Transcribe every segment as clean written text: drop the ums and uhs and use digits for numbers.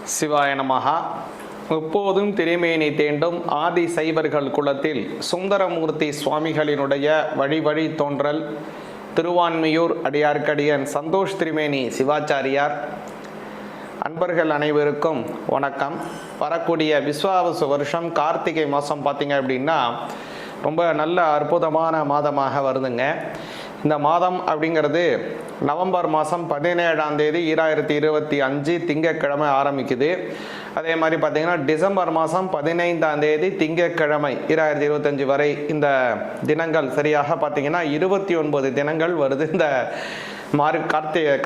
சிவாய நமஹா. எப்போதும் திருமேனி தேண்டும் ஆதி சைவர்கள் குலத்தில் சுந்தரமூர்த்தி சுவாமிகளினுடைய வழி வழி தோன்றல் திருவான்மியூர் அடியார்க்கடியன் சந்தோஷ் திருமேனி சிவாச்சாரியார். அன்பர்கள் அனைவருக்கும் வணக்கம். வரக்கூடிய விஸ்வாவசு வருஷம் கார்த்திகை மாதம் பார்த்திங்க அப்படின்னா ரொம்ப நல்ல அற்புதமான மாதமாக வருதுங்க. இந்த மாதம் அப்படிங்கிறது நவம்பர் மாதம் 17ஆம் தேதி 2025 திங்கட்கிழமை ஆரம்பிக்குது. அதே மாதிரி பார்த்திங்கன்னா டிசம்பர் மாதம் 15ஆம் தேதி திங்கட்கிழமை 2025 வரை இந்த தினங்கள் சரியாக பார்த்திங்கன்னா 29 தினங்கள் வருது இந்த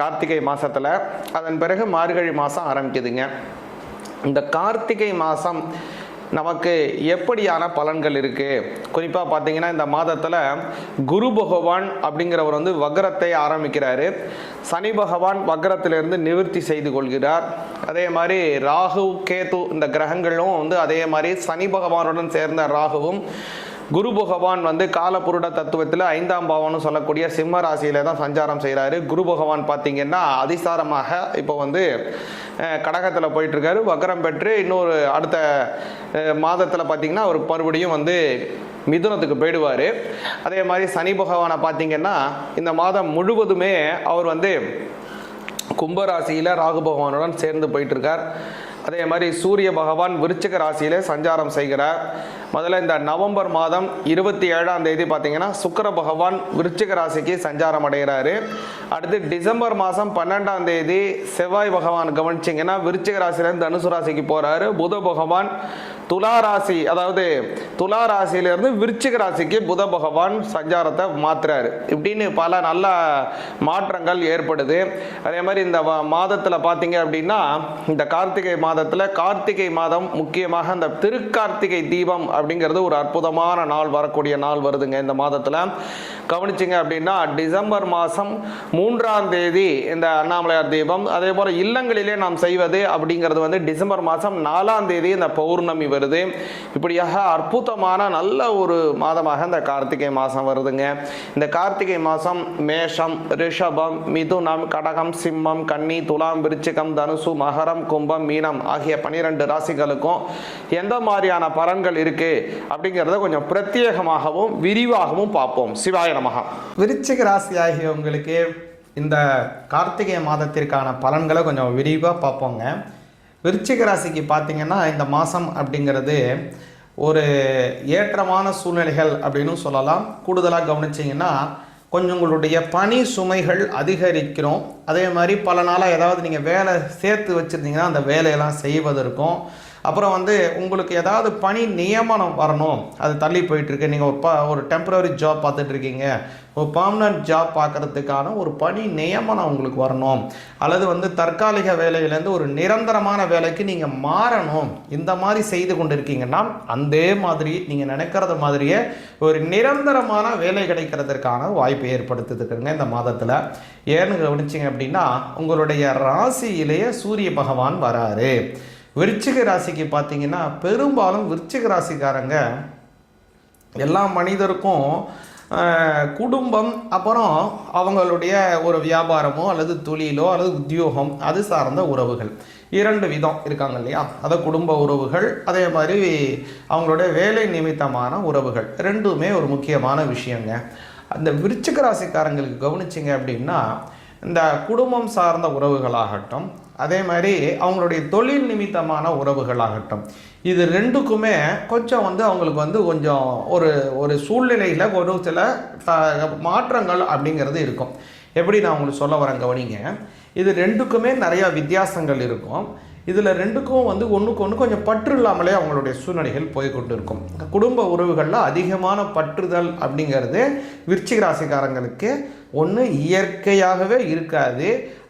கார்த்திகை மாதத்தில். அதன் பிறகு மார்கழி மாதம் ஆரம்பிக்குதுங்க. இந்த கார்த்திகை மாதம் நமக்கு எப்படியான பலன்கள் இருக்குது? குறிப்பாக பார்த்தீங்கன்னா இந்த மாதத்தில் குரு பகவான் அப்படிங்கிறவர் வக்ரத்தை ஆரம்பிக்கிறாரு. சனி பகவான் வக்ரத்திலிருந்து நிவர்த்தி செய்து கொள்கிறார். அதே மாதிரி ராகு கேது இந்த கிரகங்களும் அதே மாதிரி சனி பகவானுடன் சேர்ந்த ராகுவும் குரு பகவான் காலபுருட தத்துவத்தில் 5ஆம் பாவம்னு சொல்லக்கூடிய சிம்ம ராசியில தான் சஞ்சாரம் செய்கிறாரு. குரு பகவான் பார்த்தீங்கன்னா அதிசாரமாக இப்போ கடகத்தில் போயிட்டுருக்காரு. வக்ரம் பெற்று இன்னொரு அடுத்த மாதத்தில் பார்த்தீங்கன்னா அவர் மறுபடியும் மிதுனத்துக்கு போயிடுவார். அதே மாதிரி சனி பகவானை பார்த்தீங்கன்னா இந்த மாதம் முழுவதுமே அவர் கும்பராசியில் ராகு பகவானுடன் சேர்ந்து போயிட்டுருக்கார். அதே மாதிரி சூரிய பகவான் விருச்சிக ராசியிலே சஞ்சாரம் செய்கிறார். முதல்ல இந்த நவம்பர் மாதம் 27ஆம் தேதி பார்த்தீங்கன்னா சுக்கிர பகவான் விருச்சிக ராசிக்கு சஞ்சாரம் அடைகிறாரு. அடுத்து டிசம்பர் மாதம் 12ஆம் தேதி செவ்வாய் பகவான் கவனிச்சிங்கன்னா விருச்சிக ராசியிலேருந்து தனுசு ராசிக்கு போகிறாரு. புத பகவான் துலா ராசி, அதாவது துலா ராசியிலேருந்து விருச்சிக ராசிக்கு புத பகவான் சஞ்சாரத்தை மாற்றுறாரு. இப்படின்னு பல நல்ல மாற்றங்கள் ஏற்படுது. அதே மாதிரி இந்த மாதத்தில் பார்த்தீங்க அப்படின்னா இந்த கார்த்திகை கார்த்திகை மாதம் முக்கியமாக இந்த திருக்கார்த்திகை தீபம் அப்படிங்கிறது ஒரு அற்புதமான நாள், வரக்கூடிய நாள் வருதுங்க. இந்த மாதத்தில் கவனிச்சிங்க அப்படின்னா டிசம்பர் மாதம் 3ஆம் தேதி இந்த அண்ணாமலையார் தீபம், அதே போல் இல்லங்களிலே நாம் செய்வது அப்படிங்கிறது டிசம்பர் மாதம் 4ஆம் தேதி இந்த பௌர்ணமி வருது. இப்படியாக அற்புதமான நல்ல ஒரு மாதமாக இந்த கார்த்திகை மாதம் வருதுங்க. இந்த கார்த்திகை மாதம் மேஷம், ரிஷபம், மிதுனம், கடகம், சிம்மம், கன்னி, துலாம், விருச்சிகம், தனுசு, மகரம், கும்பம், மீனம் ஆகிய 12 ராசிகளுக்கும் எந்த மாதிரியான பலன்கள் இருக்கு அப்படிங்கிறத கொஞ்சம் பிரத்யேகமாகவும் விரிவாகவும் பார்ப்போம். சிவாய நமஹா. விருச்சிக ராசி ஆகியவங்களுக்கு இந்த கார்த்திகை மாதத்திற்கான பலன்களை கொஞ்சம் விரிவாக பார்ப்போங்க. விருச்சிக ராசிக்கு பார்த்தீங்கன்னா இந்த மாதம் அப்படிங்கிறது ஒரு ஏற்றமான சூழ்நிலைகள் அப்படின்னு சொல்லலாம். கூடுதலாக கவனிச்சிங்கன்னா கொஞ்சம் உங்களுடைய பணி சுமைகள் அதிகரிக்கிறோம். அதே மாதிரி பல நாளாக ஏதாவது நீங்கள் வேலை சேர்த்து வச்சுருந்தீங்கன்னா அந்த வேலையெல்லாம் செய்வதற்கும், அப்புறம் உங்களுக்கு ஏதாவது பணி நியமனம் வரணும், அது தள்ளி போயிட்டுருக்கு. நீங்கள் ஒரு டெம்பரரி ஜாப் பார்த்துட்ருக்கீங்க, ஒரு பர்மனன்ட் ஜாப் பார்க்குறதுக்கான ஒரு பணி நியமனம் உங்களுக்கு வரணும், அல்லது தற்காலிக வேலையிலேருந்து ஒரு நிரந்தரமான வேலைக்கு நீங்கள் மாறணும், இந்த மாதிரி செய்து கொண்டு இருக்கீங்கன்னா அதே மாதிரி நீங்கள் நினைக்கிறது மாதிரியே ஒரு நிரந்தரமான வேலை கிடைக்கிறதுக்கான வாய்ப்பை ஏற்படுத்திருக்குங்க இந்த மாதத்தில். ஏன்னு கவனிச்சிங்க அப்படின்னா உங்களுடைய ராசியிலேயே சூரிய பகவான் வராரு. விருச்சிக ராசிக்கு பார்த்தீங்கன்னா பெரும்பாலும் விருச்சிக ராசிக்காரங்க எல்லா மனிதருக்கும் குடும்பம், அப்புறம் அவங்களுடைய ஒரு வியாபாரமோ அல்லது தொழிலோ அல்லது உத்தியோகம், அது சார்ந்த உறவுகள் 2 விதம் இருக்காங்க இல்லையா? அதை குடும்ப உறவுகள், அதே மாதிரி அவங்களுடைய வேலை நிமித்தமான உறவுகள், ரெண்டுமே ஒரு முக்கியமான விஷயங்க. அந்த விருச்சிக ராசிக்காரங்களுக்கு கவனிச்சிங்க அப்படின்னா இந்த குடும்பம் சார்ந்த உறவுகளாகட்டும், அதே மாதிரி அவங்களுடைய தொழில் நிமித்தமான உறவுகளாகட்டும், இது ரெண்டுக்குமே கொஞ்சம் அவங்களுக்கு கொஞ்சம் ஒரு சூழ்நிலையில் ஒரு சில மாற்றங்கள் அப்படிங்கிறது இருக்கும். எப்படி நான் உங்களுக்கு சொல்ல வரேன் கவனிங்க. இது ரெண்டுக்குமே நிறையா வித்தியாசங்கள் இருக்கும். இதில் ரெண்டுக்கும் ஒன்றுக்கு ஒன்று கொஞ்சம் பற்று இல்லாமலே அவங்களுடைய சூழ்நிலைகள் போய்கொண்டு இருக்கும். குடும்ப உறவுகளில் அதிகமான பற்றுதல் அப்படிங்கிறது விருச்சிக ராசிக்காரங்களுக்கு ஒன்று இயற்கையாகவே இருக்காது.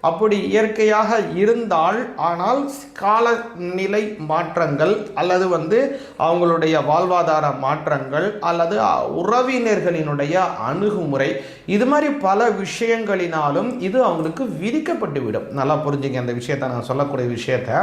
அப்படி இயற்கையாக இருந்தால் ஆனால் காலநிலை மாற்றங்கள் அல்லது அவங்களுடைய வாழ்வாதார மாற்றங்கள் அல்லது உறவினர்களினுடைய அணுகுமுறை, இது மாதிரி பல விஷயங்களினாலும் இது அவங்களுக்கு விதிக்கப்பட்டுவிடும். நல்லா புரிஞ்சுங்க அந்த விஷயத்தை, நான் சொல்லக்கூடிய விஷயத்தை.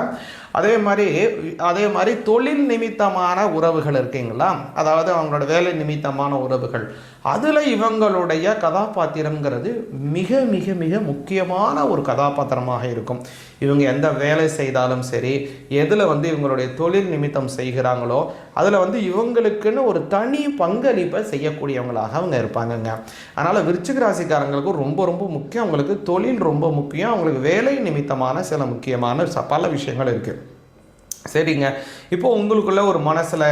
அதே மாதிரி தொழில் நிமித்தமான உறவுகள் இருக்கீங்களா, அதாவது அவங்களோட வேலை நிமித்தமான உறவுகள், அதில் இவங்களுடைய கதாபாத்திரங்கிறது மிக மிக மிக முக்கியமான ஒரு கதாபாத்திரமாக இருக்கும். இவங்க எந்த வேலை செய்தாலும் சரி, எதில் வந்து இவங்களுடைய தொழில் நிமித்தம் செய்கிறாங்களோ அதில் வந்து இவங்களுக்குன்னு ஒரு தனி பங்களிப்பை செய்யக்கூடியவங்களாக அவங்க இருப்பாங்கங்க. அதனால் விருச்சிக ராசிக்காரங்களுக்கு ரொம்ப ரொம்ப முக்கியம், அவங்களுக்கு தொழில் ரொம்ப முக்கியம், அவங்களுக்கு வேலை நிமித்தமான சில முக்கியமான பல விஷயங்கள் இருக்குது. சரிங்க, இப்போது உங்களுக்குள்ள ஒரு மனசில்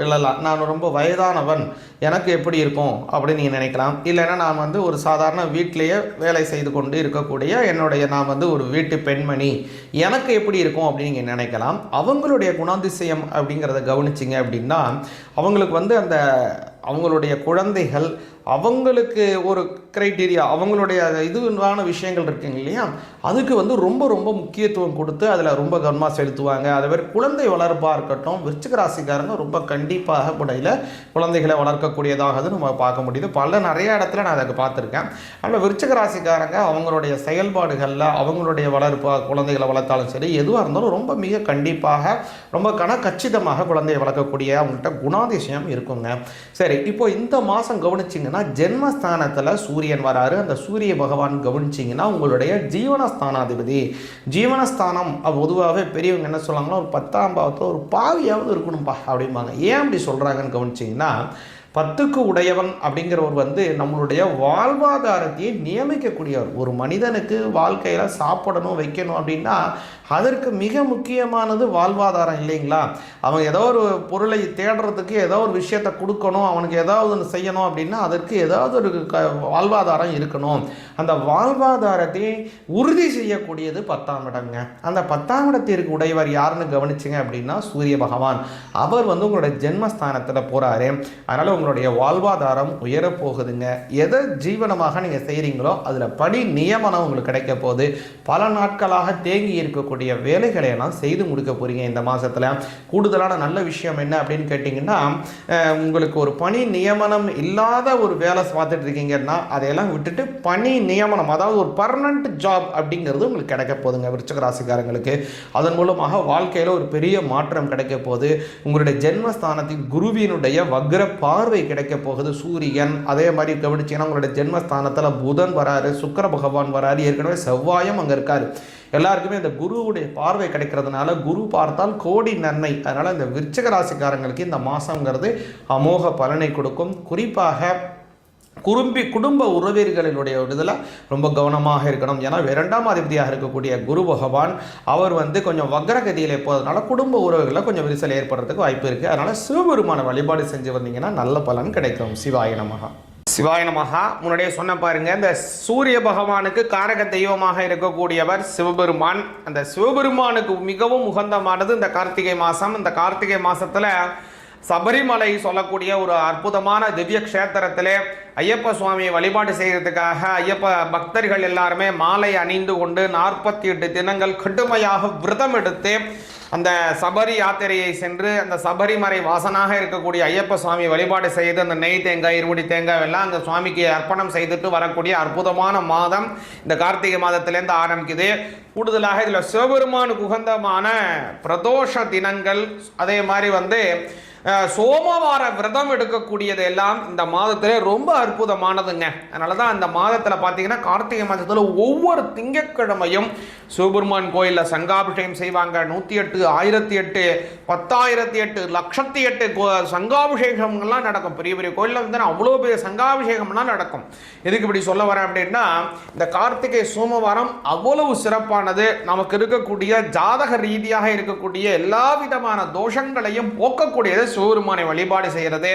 இல்லலாம், நான் ரொம்ப வயதானவன், எனக்கு எப்படி இருக்கும் அப்படின்னு நீங்கள் நினைக்கலாம். இல்லைன்னா நான் வந்து ஒரு சாதாரண வீட்டிலேயே வேலை செய்து கொண்டு இருக்கக்கூடிய நான் வந்து ஒரு வீட்டு பெண்மணி, எனக்கு எப்படி இருக்கும் அப்படின்னு நீங்கள் நினைக்கலாம். அவங்களுடைய குணாதிசயம் அப்படிங்கிறத கவனிச்சிங்க அப்படின்னா அவங்களுக்கு வந்து அவங்களுடைய குழந்தைகள் அவங்களுக்கு ஒரு க்ரைட்டீரியா, அவங்களுடைய இதுவான விஷயங்கள் இருக்குங்க இல்லையா, அதுக்கு வந்து ரொம்ப ரொம்ப முக்கியத்துவம் கொடுத்து அதில் ரொம்ப கவனமாக செலுத்துவாங்க. அதே மாதிரி குழந்தை வளர்ப்பாக இருக்கட்டும், விருச்சிக ராசிக்காரங்க ரொம்ப கண்டிப்பாக முறையில் குழந்தைகளை வளர்க்கக்கூடியதாக நம்ம பார்க்க முடியுது. நிறைய இடத்துல நான் அதை பார்த்துருக்கேன். அதில் விருச்சிக ராசிக்காரங்க அவங்களுடைய செயல்பாடுகளில் அவங்களுடைய வளர்ப்பு, குழந்தைகளை வளர்த்தாலும் சரி, எதுவாக இருந்தாலும் ரொம்ப மிக கண்டிப்பாக ரொம்ப கச்சிதமாக குழந்தையை வளர்க்கக்கூடிய அவங்கள்ட்ட குணாதிசயம் இருக்குங்க. சரி, இப்போ இந்த மாதம் கவனிச்சிங்கன்னா ஜென்மஸ்தானத்தில் சூரியன் வராரு. அந்த சூரிய பகவான் கவனிச்சிங்கன்னா உங்களுடைய ஜீவனஸ்தானாதிபதி. ஜீவனஸ்தானம் பொதுவாகவே பெரியவங்க என்ன சொல்லுவாங்கன்னா ஒரு 10ஆம் பாவத்தில் ஒரு பாவியாவது இருக்கணும்பா அப்படிம்பாங்க. ஏன் அப்படி சொல்கிறாங்கன்னு கவனிச்சிங்கன்னா 10க்கு உடையவன் அப்படிங்கிறவர் வந்து நம்மளுடைய வாழ்வாதாரத்தையே நியமிக்கக்கூடியவர். ஒரு மனிதனுக்கு வாழ்க்கையில் சாப்பிடணும் வைக்கணும் அப்படின்னா அதற்கு மிக முக்கியமானது வாழ்வாதாரம் இல்லைங்களா? அவன் ஏதோ ஒரு பொருளை தேடுறதுக்கு ஏதோ ஒரு விஷயத்தை கொடுக்கணும், அவனுக்கு ஏதாவது ஒன்று செய்யணும் அப்படின்னா அதற்கு ஏதாவது ஒரு வாழ்வாதாரம் இருக்கணும். அந்த வாழ்வாதாரத்தை உறுதி செய்யக்கூடியது 10ஆம் இடங்க. அந்த 10ஆம் இடத்திற்கு உடையவர் யாருன்னு கவனிச்சிங்க அப்படின்னா சூரிய பகவான். அவர் வந்து உங்களுடைய ஜென்மஸ்தானத்தில் போகிறாரு. அதனால் உங்களுடைய வாழ்வாதாரம் உயரப்போகுதுங்க. எதை ஜீவனமாக நீங்கள் செய்கிறீங்களோ அதில் படி நியமனம் உங்களுக்கு கிடைக்க போகுது. பல நாட்களாக தேங்கி இருக்கக்கூடிய வேலைகளை எல்லாம் செய்து முடிக்க போகிறீங்க இந்த மாதத்தில். கூடுதலான நல்ல விஷயம் என்ன அப்படின்னு கேட்டிங்கன்னா, உங்களுக்கு ஒரு பணி நியமனம் இல்லாத ஒரு வேலை பார்த்துட்டு இருக்கீங்கன்னா அதையெல்லாம் விட்டுட்டு பணி நியமனம், அதாவது ஒரு பர்மனன்ட் ஜாப் அப்படிங்கிறது உங்களுக்கு கிடைக்க போகுதுங்க விருச்சிக ராசிக்காரங்களுக்கு. அதன் மூலமாக வாழ்க்கையில் ஒரு பெரிய மாற்றம் கிடைக்க போகுது. உங்களுடைய ஜென்மஸ்தானத்தில் குருவினுடைய வக்ர பார்வை கிடைக்க போகுது சூரியன். அதே மாதிரி கவனிச்சிங்கன்னா உங்களுடைய ஜென்மஸ்தானத்தில் புதன் வராரு, சுக்கிர பகவான் வராரு, ஏற்கனவே செவ்வாயும் அங்கே இருக்காரு. எல்லாருக்குமே இந்த குருவுடைய பார்வை கிடைக்கிறதுனால குரு பார்த்தால் கோடி நன்மை. அதனால் இந்த விருச்சிக ராசிக்காரங்களுக்கு இந்த மாதங்கிறது அமோக பலனை கொடுக்கும். குறிப்பாக குடும்ப உறவினர்களினுடைய இதில் ரொம்ப கவனமாக இருக்கணும். ஏன்னா 2ஆம் அதிபதியாக இருக்கக்கூடிய குரு பகவான் அவர் வந்து கொஞ்சம் வக்ரகதியில் போவதனால குடும்ப உறவுகளில் கொஞ்சம் விரிசல் ஏற்படுறதுக்கு வாய்ப்பு இருக்குது. அதனால் சிவபெருமான வழிபாடு செஞ்சு வந்தீங்கன்னா நல்ல பலன் கிடைக்கும். சிவாய நமஹா. சிவாய நமஹா. முன்னாடியே சொன்ன பாருங்க, இந்த சூரிய பகவானுக்கு காரக தெய்வமாக இருக்கக்கூடியவர் சிவபெருமான். அந்த சிவபெருமானுக்கு மிகவும் உகந்தமானது இந்த கார்த்திகை மாதம். இந்த கார்த்திகை மாதத்தில் சபரிமலை சொல்லக்கூடிய ஒரு அற்புதமான திவ்ய க்ஷேத்திரத்திலே ஐயப்ப சுவாமியை வழிபாடு செய்கிறதுக்காக ஐயப்ப பக்தர்கள் எல்லாருமே மாலை அணிந்து கொண்டு 48 தினங்கள் கடுமையாக விரதம் எடுத்து அந்த சபரி யாத்திரையை சென்று அந்த சபரிமலை வாசனாக இருக்கக்கூடிய ஐயப்ப சுவாமி வழிபாடு செய்து அந்த நெய் தேங்காய், இருமுடி தேங்காய் எல்லாம் அந்த சுவாமிக்கு அர்ப்பணம் செய்துட்டு வரக்கூடிய அற்புதமான மாதம் இந்த கார்த்திகை மாதத்திலேருந்து ஆரம்பிக்குது. கூடுதலாக இதில் சிவபெருமானுக்கு உகந்தமான பிரதோஷ தினங்கள், அதே மாதிரி வந்து சோமவார விரதம் எடுக்கக்கூடியது எல்லாம் இந்த மாதத்திலே ரொம்ப அற்புதமானதுங்க. அதனால தான் இந்த மாதத்தில் பார்த்தீங்கன்னா கார்த்திகை மாதத்தில் ஒவ்வொரு திங்கட்கிழமையும் சிவபெருமான் கோயிலில் சங்காபிஷேகம் செய்வாங்க. 108, 1008, 10,008, 1,08 சங்காபிஷேகம்லாம் நடக்கும். பெரிய பெரிய கோயிலில் வந்து அவ்வளோ பெரிய சங்காபிஷேகம்லாம் நடக்கும். எதுக்கு இப்படி சொல்ல வரேன் அப்படின்னா, இந்த கார்த்திகை சோமவாரம் அவ்வளவு சிறப்பானது. நமக்கு இருக்கக்கூடிய ஜாதக ரீதியாக இருக்கக்கூடிய எல்லா விதமான தோஷங்களையும் போக்கக்கூடியது சிவபெருமானை வழிபாடு செய்கிறது.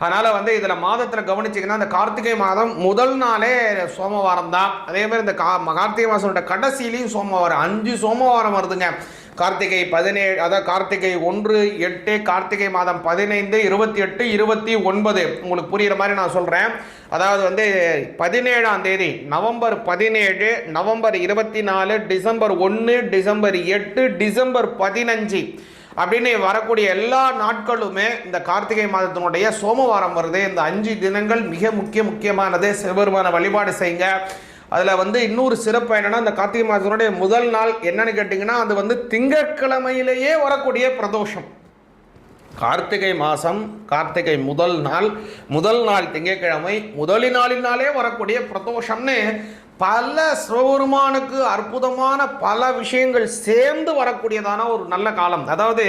அதனால் வந்து இதில் மாதத்தில் கவனிச்சிங்கன்னா இந்த கார்த்திகை மாதம் முதல் நாளே சோமவாரம் தான். அதேமாதிரி இந்த கார்த்திகை மாதத்தோட கடைசியிலையும் சோமவாரம், 5 சோமவாரம் வருதுங்க. கார்த்திகை 17, அதாவது கார்த்திகை 1, 8, கார்த்திகை மாதம் 15, 28, 29. உங்களுக்கு புரிகிற மாதிரி நான் சொல்கிறேன். அதாவது வந்து 17ஆம் தேதி November 17, November 24, December 1, December 8, December 15 அப்படின்னு வரக்கூடிய எல்லா நாட்களுமே இந்த கார்த்திகை மாதத்தினுடைய சோமவாரம் வருது. இந்த 5 தினங்கள் மிக முக்கியமானது. சிவபெருமான வழிபாடு செய்யுங்க. அதில் வந்து இன்னொரு சிறப்பு என்னென்னா, இந்த கார்த்திகை மாதத்தினுடைய முதல் நாள் என்னன்னு கேட்டிங்கன்னா அது வந்து திங்கட்கிழமையிலேயே வரக்கூடிய பிரதோஷம். கார்த்திகை மாதம், கார்த்திகை முதல் நாள் திங்கட்கிழமை, முதலினாலே வரக்கூடிய பிரதோஷம்னு பல சிவபெருமானுக்கு அற்புதமான பல விஷயங்கள் சேர்ந்து வரக்கூடியதான ஒரு நல்ல காலம். அதாவது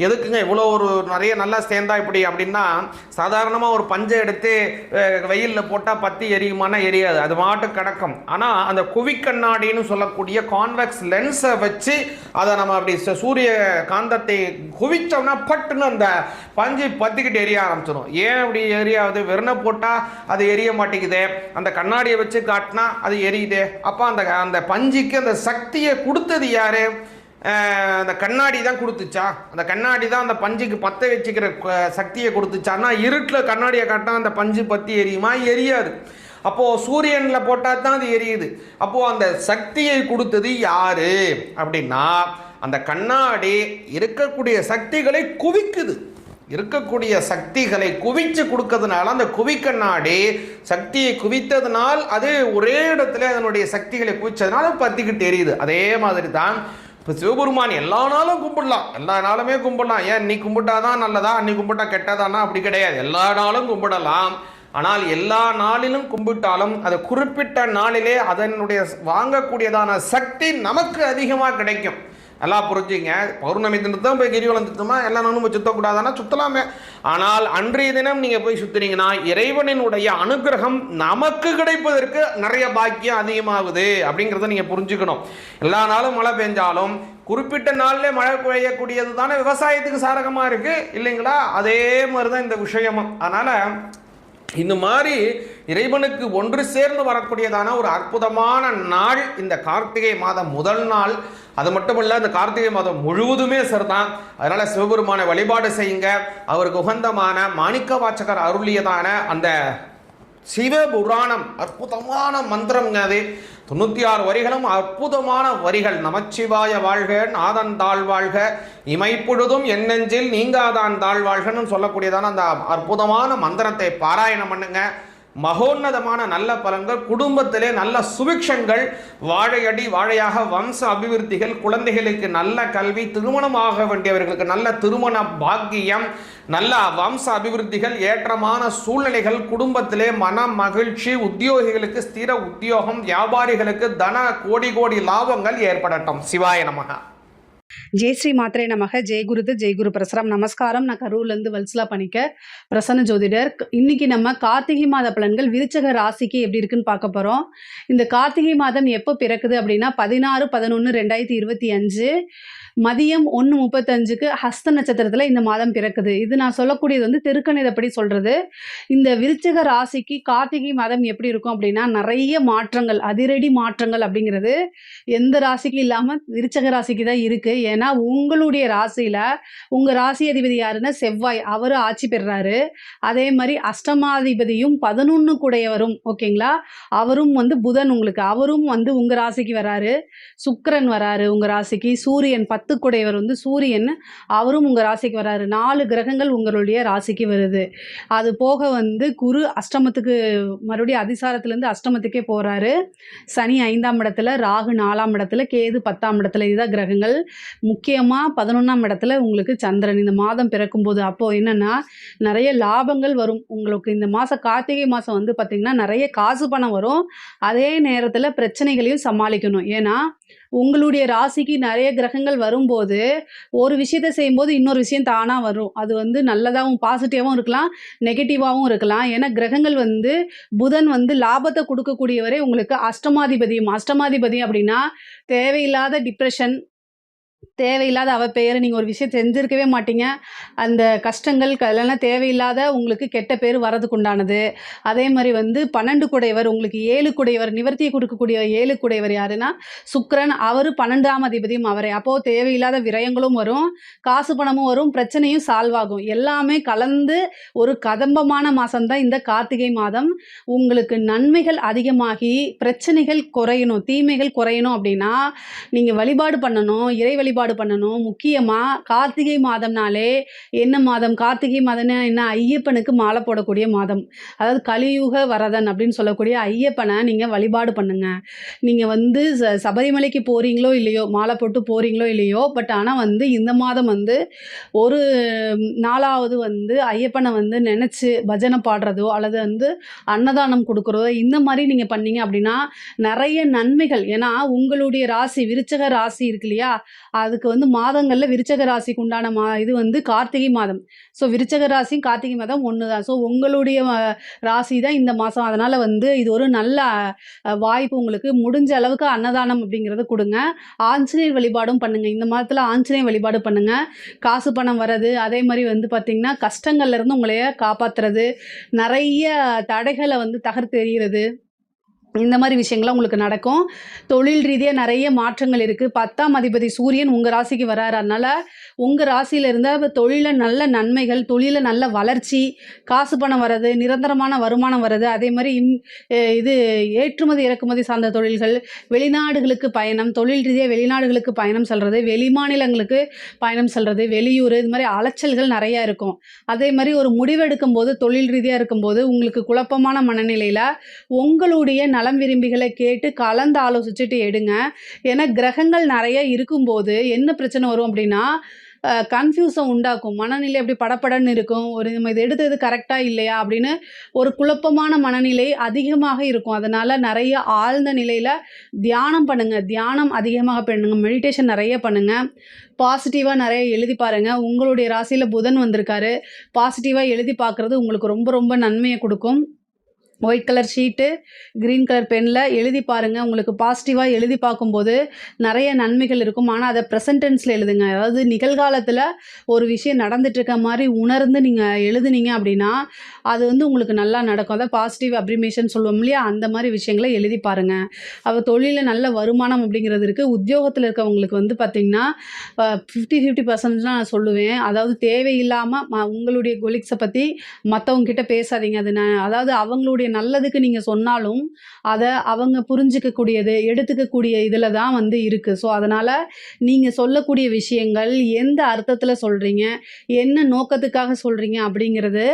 எதுக்குங்க இவ்வளோ நிறைய நல்லா சேர்ந்தா இப்படி அப்படின்னா, சாதாரணமாக ஒரு பஞ்சை எடுத்து வெயிலில் போட்டால் பற்றி எரியுமானா எரியாது, அது மாட்டு கிடக்கும். ஆனால் அந்த குவிக்கண்ணாடின்னு சொல்லக்கூடிய கான்வெக்ஸ் லென்ஸை வச்சு அதை நம்ம அப்படி சூரிய காந்தத்தை குவிச்சோம்னா பட்டுன்னு அந்த பஞ்சு பற்றிக்கிட்டு எரிய ஆரம்பிச்சிடும். ஏன் அப்படி எரியாது? வெறுனை போட்டால் அது எரிய மாட்டேங்குது, அந்த கண்ணாடியை வச்சு காட்டினா அது எரியுதே. அப்போ அந்த பஞ்சுக்கு அந்த சக்தியை கொடுத்தது யாரு? அந்த கண்ணாடி தான் கொடுத்துச்சா? அந்த கண்ணாடி தான் அந்த பஞ்சுக்கு பற்ற வச்சுக்கிற சக்தியை கொடுத்துச்சான்னா, இருட்டில் கண்ணாடியை காட்டினா அந்த பஞ்சு பற்றி எரியுமா? எரியாது. அப்போது சூரியனில் போட்டால் தான் அது எரியுது. அப்போது அந்த சக்தியை கொடுத்தது யாரு அப்படின்னா, அந்த கண்ணாடி இருக்கக்கூடிய சக்திகளை குவிக்குது. இருக்கக்கூடிய சக்திகளை குவிச்சு கொடுக்கறதுனால அந்த குவிக்கண்ணாடி சக்தியை குவித்ததுனால் அது ஒரே இடத்துல அதனுடைய சக்திகளை குவிச்சதுனால பற்றிக்கிட்டு எரியுது. அதே மாதிரி தான் இப்போ சிவபெருமான் எல்லா நாளும் கும்பிடலாம், எல்லா நாளுமே கும்பிடலாம். ஏன் நீ கும்பிட்டாதான் நல்லதா, நீ கும்பிட்டா கெட்டதானா? அப்படி கிடையாது, எல்லா நாளும் கும்பிடலாம். ஆனால் எல்லா நாளிலும் கும்பிட்டாலும் அது குறிப்பிட்ட நாளிலே அதனுடைய வாங்கக்கூடியதான சக்தி நமக்கு அதிகமாக கிடைக்கும். நல்லா புரிஞ்சுங்க. பௌர்ணமி தினத்து தான் போய் கிரிவலம் சுத்தமா, எல்லா நாளும் போய் சுத்தக்கூடாதானா சுத்தலாமே. ஆனால் அன்றைய தினம் நீங்கள் போய் சுத்துறீங்கன்னா இறைவனினுடைய அனுகிரகம் நமக்கு கிடைப்பதற்கு நிறைய பாக்கியம் அதிகமாகுது அப்படிங்கிறத நீங்கள் புரிஞ்சுக்கணும். எல்லா நாளும் மழை பெஞ்சாலும் குறிப்பிட்ட நாளில் மழை பெய்யக்கூடியது தானே விவசாயத்துக்கு சாதகமாக இருக்குது இல்லைங்களா? அதே மாதிரி தான் இந்த விஷயமும். அதனால் இந்த மாதிரி இறைவனுக்கு ஒன்று சேர்ந்து வரக்கூடியதான ஒரு அற்புதமான நாள் இந்த கார்த்திகை மாதம் முதல் நாள். அது மட்டுமல்ல, இந்த கார்த்திகை மாதம் முழுவதுமே சரிதான். அதனால சிவபெருமானை வழிபாடு செய்யுங்க. அவருக்கு உகந்தமான மாணிக்க வாசகர் அருளியதான அந்த சிவபுராணம் அற்புதமான மந்திரம்ங்க. அது 96 வரிகளும் அற்புதமான வரிகள். நமச்சிவாய வாழ்க, நாதன் தாழ்வாழ்க, இமைப்பொழுதும் எண்ணெஞ்சில் நீங்காதான் தாழ்வாழ்கன்னு சொல்லக்கூடியதான அந்த அற்புதமான மந்திரத்தை பாராயணம் பண்ணுங்க. மகோன்னதமான நல்ல பலன்கள், குடும்பத்திலே நல்ல சுபிக்ஷங்கள், வாழையடி வாழையாக வம்ச அபிவிருத்திகள், குழந்தைகளுக்கு நல்ல கல்வி, திருமணமாக வேண்டியவர்களுக்கு நல்ல திருமண பாக்கியம், நல்ல வம்ச அபிவிருத்திகள், ஏற்றமான சூழ்நிலைகள், குடும்பத்திலே மன மகிழ்ச்சி, உத்தியோகிகளுக்கு ஸ்திர உத்தியோகம், வியாபாரிகளுக்கு தன கோடி கோடி லாபங்கள் ஏற்படட்டும். சிவாய நமக. ஜெய் ஸ்ரீ மாத்ரே நமக. ஜெய்குருது ஜெய்குரு பிரசரம். நமஸ்காரம். நான் கரூர்லேருந்து வல்சலா பண்ணிக்க பிரசன்ன ஜோதிடர். இன்னைக்கு நம்ம கார்த்திகை மாத பலன்கள் விருச்சக ராசிக்கு எப்படி இருக்குன்னு பார்க்க போகிறோம். இந்த கார்த்திகை மாதம் எப்போ பிறக்குது அப்படின்னா 16/11/2025 மதியம் 1:35க்கு ஹஸ்த நட்சத்திரத்தில் இந்த மாதம் பிறக்குது. இது நான் சொல்லக்கூடியது வந்து திருக்கணிதப்படி சொல்கிறது. இந்த விருச்சக ராசிக்கு கார்த்திகை மாதம் எப்படி இருக்கும் அப்படின்னா, நிறைய மாற்றங்கள், அதிரடி மாற்றங்கள் அப்படிங்கிறது எந்த ராசிக்கு இல்லாமல் விருச்சக ராசிக்கு தான் இருக்குது. ஏன்னா உங்களுடைய ராசியில் உங்கள் ராசி அதிபதி யாருன்னா செவ்வாய், அவர் ஆட்சி பெறுறாரு. அதே மாதிரி அஷ்டமாதிபதியும் 11 கூடையவரும், ஓகேங்களா, அவரும் வந்து புதன், உங்களுக்கு அவரும் வந்து உங்கள் ராசிக்கு வராரு. சுக்கிரன் வராரு உங்கள் ராசிக்கு. சூரியன் 10 கூடையவர் வந்து சூரியன், அவரும் உங்கள் ராசிக்கு வராரு. 4 கிரகங்கள் உங்களுடைய ராசிக்கு வருது. அது போக வந்து குரு அஷ்டமத்துக்கு மறுபடியும் அதிசாரத்துலேருந்து அஷ்டமத்துக்கே போகிறாரு. சனி 5ஆம் இடத்துல, ராகு 4ஆம் இடத்துல, கேது 10ஆம் இடத்துல. இதுதான் கிரகங்கள். முக்கியமாக 11ஆம் இடத்துல உங்களுக்கு சந்திரன் இந்த மாதம் பிறக்கும்போது. அப்போது என்னென்னா நிறைய லாபங்கள் வரும் உங்களுக்கு. இந்த மாதம் கார்த்திகை மாதம் வந்து பார்த்திங்கன்னா நிறைய காசு பணம் வரும். அதே நேரத்தில் பிரச்சனைகளையும் சமாளிக்கணும். ஏன்னா உங்களுடைய ராசிக்கு நிறைய கிரகங்கள் வரும்போது ஒரு விஷயத்தை செய்யும்போது இன்னொரு விஷயம் தானாக வரும். அது வந்து நல்லதாகவும் பாசிட்டிவாகவும் இருக்கலாம், நெகட்டிவாகவும் இருக்கலாம். ஏன்னா கிரகங்கள் வந்து புதன் வந்து லாபத்தை கொடுக்கக்கூடியவரே உங்களுக்கு அஷ்டமாதிபதியும். அஷ்டமாதிபதி அப்படின்னா தேவையில்லாத டிப்ரெஷன், தேவையில்லாத அவ பெயரை நீங்கள் ஒரு விஷயம் செஞ்சுருக்கவே மாட்டீங்க, அந்த கஷ்டங்கள் இல்லைன்னா தேவையில்லாத உங்களுக்கு கெட்ட பேர் வரதுக்கு உண்டானது. அதே மாதிரி வந்து 12 குடையவர், உங்களுக்கு 7 குடையவர், நிவர்த்தியை கொடுக்கக்கூடிய 7 குடையவர் யாருன்னா சுக்கிரன், அவர் 12ஆம் அதிபதியும் அவரே. அப்போது தேவையில்லாத விரயங்களும் வரும், காசு பணமும் வரும், பிரச்சனையும் சால்வ் ஆகும். எல்லாமே கலந்து ஒரு கதம்பமான மாதம்தான் இந்த கார்த்திகை மாதம். உங்களுக்கு நன்மைகள் அதிகமாகி பிரச்சனைகள் குறையணும், தீமைகள் குறையணும் அப்படின்னா நீங்கள் வழிபாடு பண்ணணும். இறை வழிபாடு பண்ணணும். முக்கியமாக கார்த்திகை மாதம்னாலே என்ன மாதம்? கார்த்திகை மாதம்னா என்ன? ஐயப்பனுக்கு மாலை போடக்கூடிய மாதம். அதாவது கலியுக வரதன் அப்படின்னு சொல்லக்கூடிய ஐயப்பனை நீங்கள் வழிபாடு பண்ணுங்க. நீங்கள் வந்து சபரிமலைக்கு போகிறீங்களோ இல்லையோ, மாலை போட்டு போகிறீங்களோ இல்லையோ, பட் ஆனால் வந்து இந்த மாதம் வந்து ஒரு நாளாவது வந்து ஐயப்பனை வந்து நினச்சி பஜனை பாடுறதோ அல்லது வந்து அன்னதானம் கொடுக்குறதோ இந்த மாதிரி நீங்கள் பண்ணீங்க அப்படின்னா நிறைய நன்மைகள். ஏன்னா உங்களுடைய ராசி விருச்சக ராசி இருக்கு இல்லையா, அதுக்கு வந்து மாதங்களில் விருச்சக ராசிக்கு உண்டான இது வந்து கார்த்திகை மாதம். ஸோ விருச்சக ராசியும் கார்த்திகை மாதம் ஒன்று தான். ஸோ உங்களுடைய ராசி தான் இந்த மாதம். அதனால் வந்து இது ஒரு நல்ல வாய்ப்பு. உங்களுக்கு முடிஞ்ச அளவுக்கு அன்னதானம் அப்படிங்கிறது கொடுங்க. ஆஞ்சநேயர் வழிபாடும் பண்ணுங்கள். இந்த மாதத்தில் ஆஞ்சநேயர் வழிபாடு பண்ணுங்கள். காசு பணம் வர்றது, அதே மாதிரி வந்து பார்த்திங்கன்னா கஷ்டங்கள்லேருந்து உங்களைய காப்பாற்றுறது, நிறைய தடைகளை வந்து தகர்த்து எறிகிறது, இந்த மாதிரி விஷயங்கள்லாம் உங்களுக்கு நடக்கும். தொழில் ரீதியாக நிறைய மாற்றங்கள் இருக்குது. 10ஆம் அதிபதி சூரியன் உங்கள் ராசிக்கு வராரு. அதனால் உங்கள் ராசியில் இருந்தால் தொழிலில் நல்ல நன்மைகள், தொழிலில் நல்ல வளர்ச்சி, காசு பணம் வர்றது, நிரந்தரமான வருமானம் வர்றது, அதே மாதிரி இது ஏற்றுமதி இறக்குமதி சார்ந்த தொழில்கள், வெளிநாடுகளுக்கு பயணம், தொழில் ரீதியாக வெளிநாடுகளுக்கு பயணம் செல்வது, வெளிமாநிலங்களுக்கு பயணம் செல்வது, வெளியூர், இது மாதிரி அலைச்சல்கள் நிறையா இருக்கும். அதே மாதிரி ஒரு முடிவெடுக்கும் போது தொழில் ரீதியாக இருக்கும்போது உங்களுக்கு குழப்பமான மனநிலையில் உங்களுடைய நலம் விரும்பிகளை கேட்டு கலந்து ஆலோசிச்சுட்டு எடுங்க. ஏன்னா கிரகங்கள் நிறைய இருக்கும்போது என்ன பிரச்சனை வரும் அப்படின்னா கன்ஃபியூஸை உண்டாக்கும். மனநிலை அப்படி படப்படன்னு இருக்கும். நம்ம இது எடுத்தது கரெக்டாக இல்லையா அப்படின்னு ஒரு குழப்பமான மனநிலை அதிகமாக இருக்கும். அதனால் நிறைய ஆழ்ந்த நிலையில் தியானம் பண்ணுங்கள். தியானம் அதிகமாக பண்ணுங்கள். மெடிடேஷன் நிறைய பண்ணுங்கள். பாசிட்டிவாக நிறைய எழுதி பாருங்கள். உங்களுடைய ராசியில் புதன் வந்திருக்காரு. பாசிட்டிவாக எழுதி பார்க்குறது உங்களுக்கு ரொம்ப ரொம்ப நன்மையை கொடுக்கும். White colour sheet, green colour பெனில் எழுதி பாருங்கள். உங்களுக்கு பாசிட்டிவாக எழுதி பார்க்கும்போது நிறைய நன்மைகள் இருக்கும். ஆனால் அதை ப்ரெசன்ட் டென்ஸில் எழுதுங்க. அதாவது நிகழ்காலத்தில் ஒரு விஷயம் நடந்துட்டுருக்க மாதிரி உணர்ந்து நீங்கள் எழுதுனீங்க அப்படின்னா அது வந்து உங்களுக்கு நல்லா நடக்கும். அதாவது பாசிட்டிவ் அப்ரிமேஷன் சொல்லுவோம் இல்லையா, அந்த மாதிரி விஷயங்களை எழுதி பாருங்கள். அப்போ தொழிலில் நல்ல வருமானம் அப்படிங்கிறது இருக்குது. உத்தியோகத்தில் இருக்கவங்களுக்கு வந்து பார்த்திங்கன்னா 50-50% தான் நான் சொல்லுவேன். அதாவது தேவையில்லாமல் உங்களுடைய கொலீக்ஸை பற்றி மற்றவங்கக்கிட்ட பேசாதீங்க. அது அதாவது அவங்களுடைய நல்லதுக்கு நீங்கள் சொன்னாலும் அதை அவங்க புரிஞ்சிக்கக்கூடியது, எடுத்துக்கக்கூடிய இதில் தான் வந்து இருக்குது. ஸோ அதனால் நீங்கள் சொல்லக்கூடிய விஷயங்கள் எந்த அர்த்தத்தில் சொல்கிறீங்க, என்ன நோக்கத்துக்காக சொல்கிறீங்க அப்படிங்கிறது